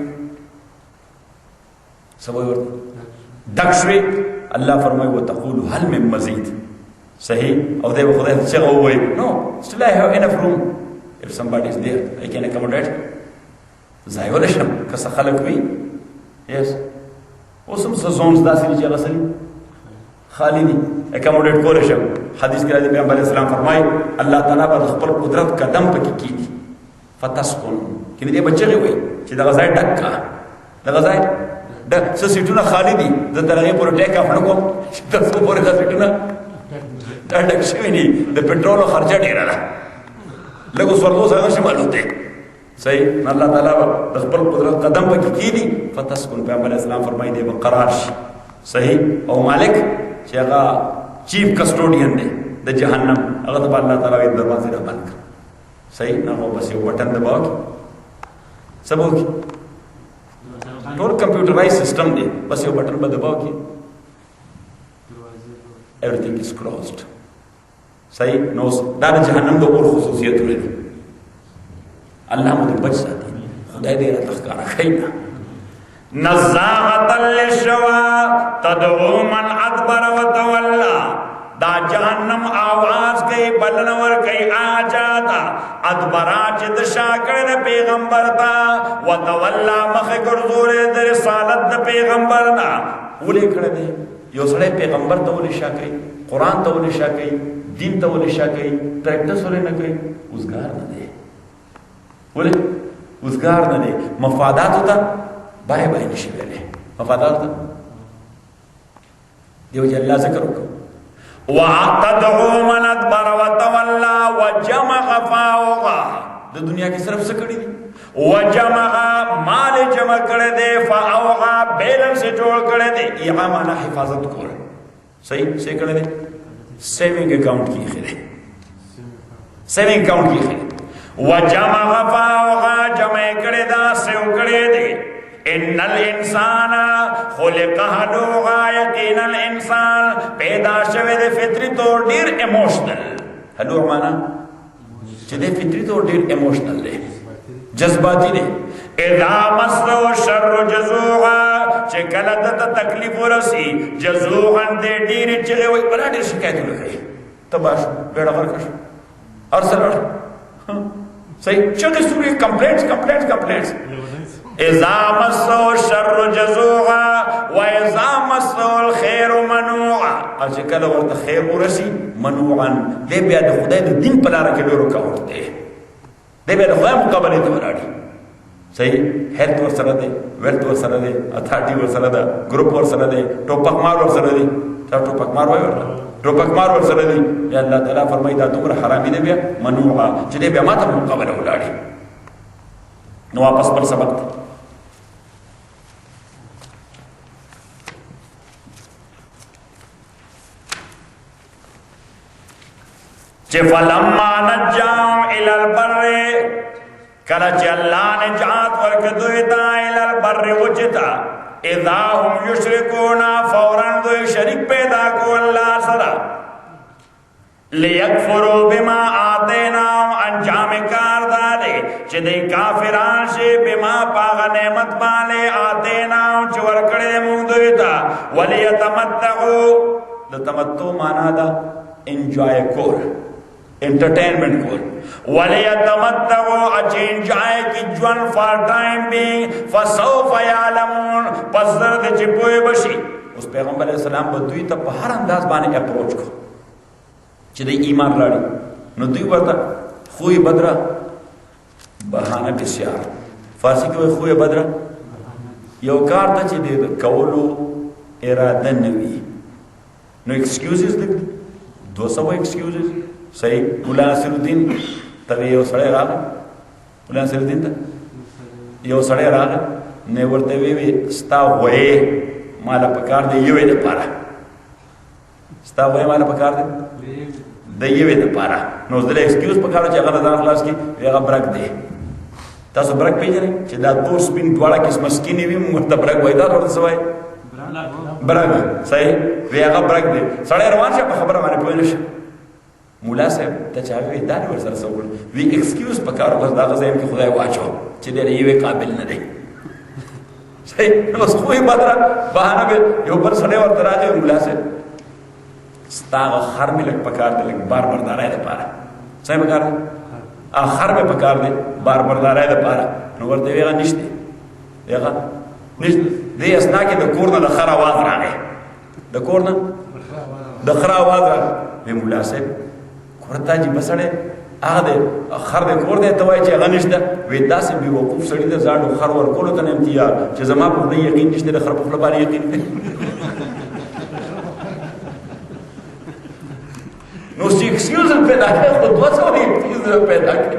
سبا ډک شوي. الله فرمایي وتقول هل من مزید. صحیح. او دې خدای څه وایي نو still I have enough room if somebody is there I can accommodate. ځای ولشم که څه خلک وي yes اوس هم څه زونز داسې چې هغه سړي خالی دي اکموډیټ کول شي. حدیث کې راځي پیغمبر اسلام فرمایي الله تعالی به خپل قدرت قدم پکې کیږي فتسكن کله دې بچي وي چې دا غزای ډک کا دا غزای د څه سیټونه خالی دي د درغه پر ټیک اف نکو چې تاسو پورې دا سیټونه ډک شوی دي د پټرول خرچه ډیره ده لکه سورلو سره شمالو ته. صحیح. الله تعالی د خپل قدرت قدم پکې کیږي فتسكن پیغمبر اسلام فرمایي دې قرار شي. صحیح. او مالک چې هغه چیف کسټوډین دی د جهنم هغه ته الله تعالی دروازې را بند کړ. صحیح. نو بس یو بٹن دباو کی سبو کی ټول کمپیوټرایز سیستم دی بس یو بٹن به دباو کی everything is closed. صحیح. نو دا د جهنم د اور خصوصیت لري. الله مو بچ ساتي خدای دې را تخکارا خینا. نزاغة للشوا تدعو من ادبر وتولى. دا جهنم آواز کئی بلنور کئی آجاتا ادبرا چد شاکر پیغمبر تا وتولى مخ گرزور در رسالت دا پیغمبر تا اولی کردے یو سڑے پیغمبر تا اولی شاکی قرآن تا اولی شاکی دین تا اولی شاکی پریکٹس اولی نکئی ازگار ندے اولی ازگار ندے مفاداتو تا بائے بائے نشی ویلے مفادات دیو جی اللہ ذکر ہوگا وَتَدْعُو مَنْ أَدْبَرَ وَتَوَلَّى وَجَمَعَ فَأَوْعَى. د دنیا کی صرف سکڑی دی وَجَمَعَ مال جمع کرے دے فَأَوْعَى بیلنس جوڑ کرے دے. یہ مانا حفاظت کول. صحیح سے کرے دے سیونگ اکاؤنٹ کی خیرے سیونگ اکاؤنٹ کی خیرے. وَجَمَعَ فَأَوْعَى جمع کرے دا سیو کرے دے. ان الانسان خلق هلوعا. یقینا الانسان پیدا شوه د فطری طور ډیر ایموشنل. هلوع معنا چې د فطری طور ډیر ایموشنل دی جذباتی دی. اذا مسو شر جزوعا چې کله د تکلیف ورسی جزوعا د ډیر چې وي بل ډیر شکایت لري تباش بیڑا ورکش ارسل صحیح چغه سوري کمپلیټس اذا مسو شر جزوعا و اذا مسو الخير منوعا. او چې کله ورته خیر ورسی منوعا دې بیا د خدای د دین په لار کې ډورو کاوه دی دې بیا د خدای مقابله ته ولاړی. صحیح هیلث ور سره دی ویلث ور سره دی اتھارټي ور سره ده ګروپ ور سره دی ټوپک مار ور سره دی تا ټوپک مار وای ورته ټوپک مار ور سره دی یا الله تعالی فرمایي دا دومره حرامي دی بیا منوعه چې دې بیا ماته مقابله ولاړی نو واپس پر سبق چې فلما نجاهم الى البر کله چې الله نجات ورکړي ته الى البر وجتا اذا هم یشرکون فورا دوی شریک پیدا کو الله سره لیکفروا بما آتیناهم انجام کار داري چې د کافران شي بما پاغ نعمت باندې آتیناهم چې ورکړي موږ دوی ته ولیتمتعوا د تمتع معنا دا انجوای کول entertainment کول وَلِيَتَمَتَّعُوا اچین جائے کی جون فار ٹائم بینگ فَسَوْفَ يَعْلَمُونَ پس درد چی پوئے بشی اس پیغمبر علیہ السلام بدوی تا پہر انداز بانے اپروچ کو چی دی ایمان لڑی نو دوی ورطا خوی بدرہ بہانہ بسیار فارسی کوئی خوی بدرہ یو کار تا چی دی کولو ارادہ نوی نو ایکسکیوزز لگ 200 ایکسکیوزز صحیح مولانا نصیر الدین تغی یو سڑے راگا مولانا نصیر الدین تا یو سڑے راگا نے ورتے وی ستا ہوئے مالا پکار دے یوے دے پارا ستا ہوئے مالا پکار دے یوے دے پارا نو اس دلے ایکسکیوز پکارو چا اگر نظام خلاص کی ویغا برک دے تاسو برک پیجنے چا دا دور سپین دوارا کس مسکینی وی مرتا برک ہوئی دا ورد سوائی برک صحیح ویغا برک دے سڑے روان شا پا خبر مانے پوینش مولا صاحب ته چاوي دانه ور سره سوول وی ایکسکیوز پکارو بس دا غزایم کې خدای واچو چې دې یوه قابل نه دی صحیح نو خوې بدر بهانه به یو بر سره ور تراجه مولا صاحب ستاغه خر ملک پکار دې بار بار دارای ده پاره صحیح پکار اخر به پکار دې بار بار دارای ده پاره نو ورته ویغه نشته ویغه نشته دې اسنا کې د کورنه د خر आवाज راغی د کورنه د خر आवाज راغی مولا صاحب ورته چې بسړې هغه دې خر دې کور دې توای چې غنښت وې داسې به وقوف سړی دې ځاړو خر ور کولو ته امتیاز چې زما په دې یقین نشته د خر په خپل باندې یقین نو سی ایکسکیوز پیدا کړ خو 200 ایکسکیوز پیدا کړ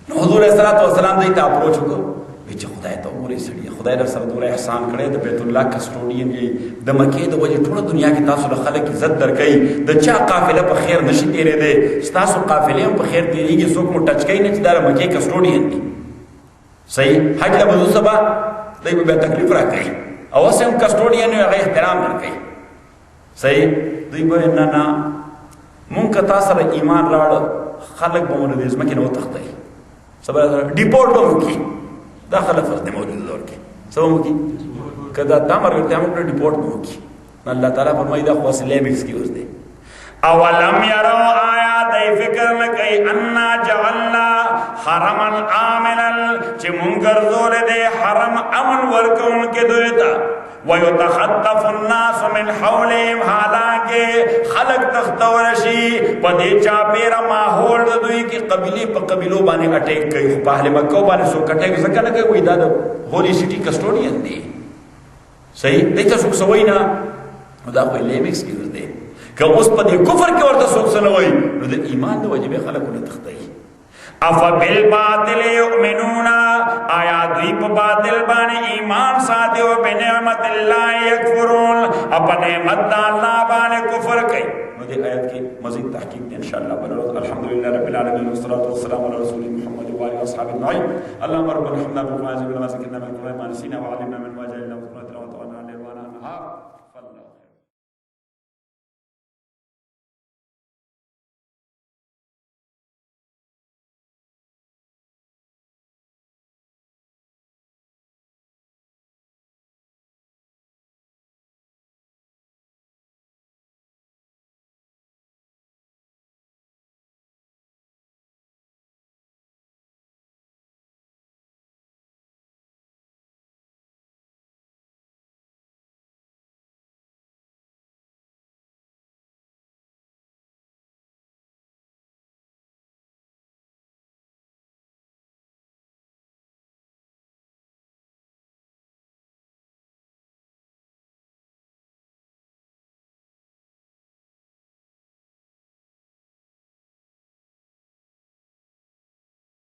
نو حضور صلی الله علیه وسلم دې ته اپروچ وکړ چې خدای ته وګورئ سړي خدای در سره دوره احسان کړی د بیت الله کسټوډین یې د مکې د وجه ټول دنیا کې تاسو له خلک عزت درکړي د چا قافله په خیر نشي تیرې ده تاسو قافلې په خیر تیریږي څوک مو ټچ کوي نه چې د مکې کسټوډین دي صحیح حج له وضو سبا دوی به تکلیف راکړي او اوس هم کسټوډین یې هغه احترام ورکړي صحیح دوی به نه مونږ تاسو سره ایمان راړ خلک به مونږ د ځمکې نو تخته سبا ډیپورټ وکړي داخل فرد موجود دور کے سبب کی کدا تامر کرتے ہم اپنے ڈپورٹ میں ہوگی اللہ تعالیٰ فرمائی دا خواست لیب ایکسکیوز دے اولم یرو آیا دی فکر لکی انا جعلنا حرما آمنا چی منگر زول دے حرم امن ورکون کے دویتا وَيُتَخَطَّفُ النَّاسُ مِنْ حَوْلِهِمْ حالانکہ خلق تختورشی پا دے چاپیرا ماحول دوئی کی قبیلی پا قبیلوں بانے اٹیک گئی پا اہل مکہ بانے سو کٹے گئی سکا لگے وہی دادا ہولی سٹی کسٹوڈین دی صحیح دیتا سوک سوئی نا دا کوئی لیمکس کی دے کہ اس پا دے کفر کے ورطا سوک سنوئی نو دے ایمان دو وجبے خلق انہیں تختائی افا بالباطل یؤمنون آیا دوی پا باطل بانے ایمان ساتھ و بنعمت اللہ یکفرون اپا نعمت دا اللہ بانے کفر کئی مجھے آیت کی مزید تحقیق دیں انشاءاللہ بلرد الحمدللہ رب العالمین والصلاة والسلام علی رسول محمد وآلہ وصحابہ النعیم اللہم رب الحمدہ بالقرآن عزیز بالما سکرنا من القرآن ما نسینا وعلمنا من واجہ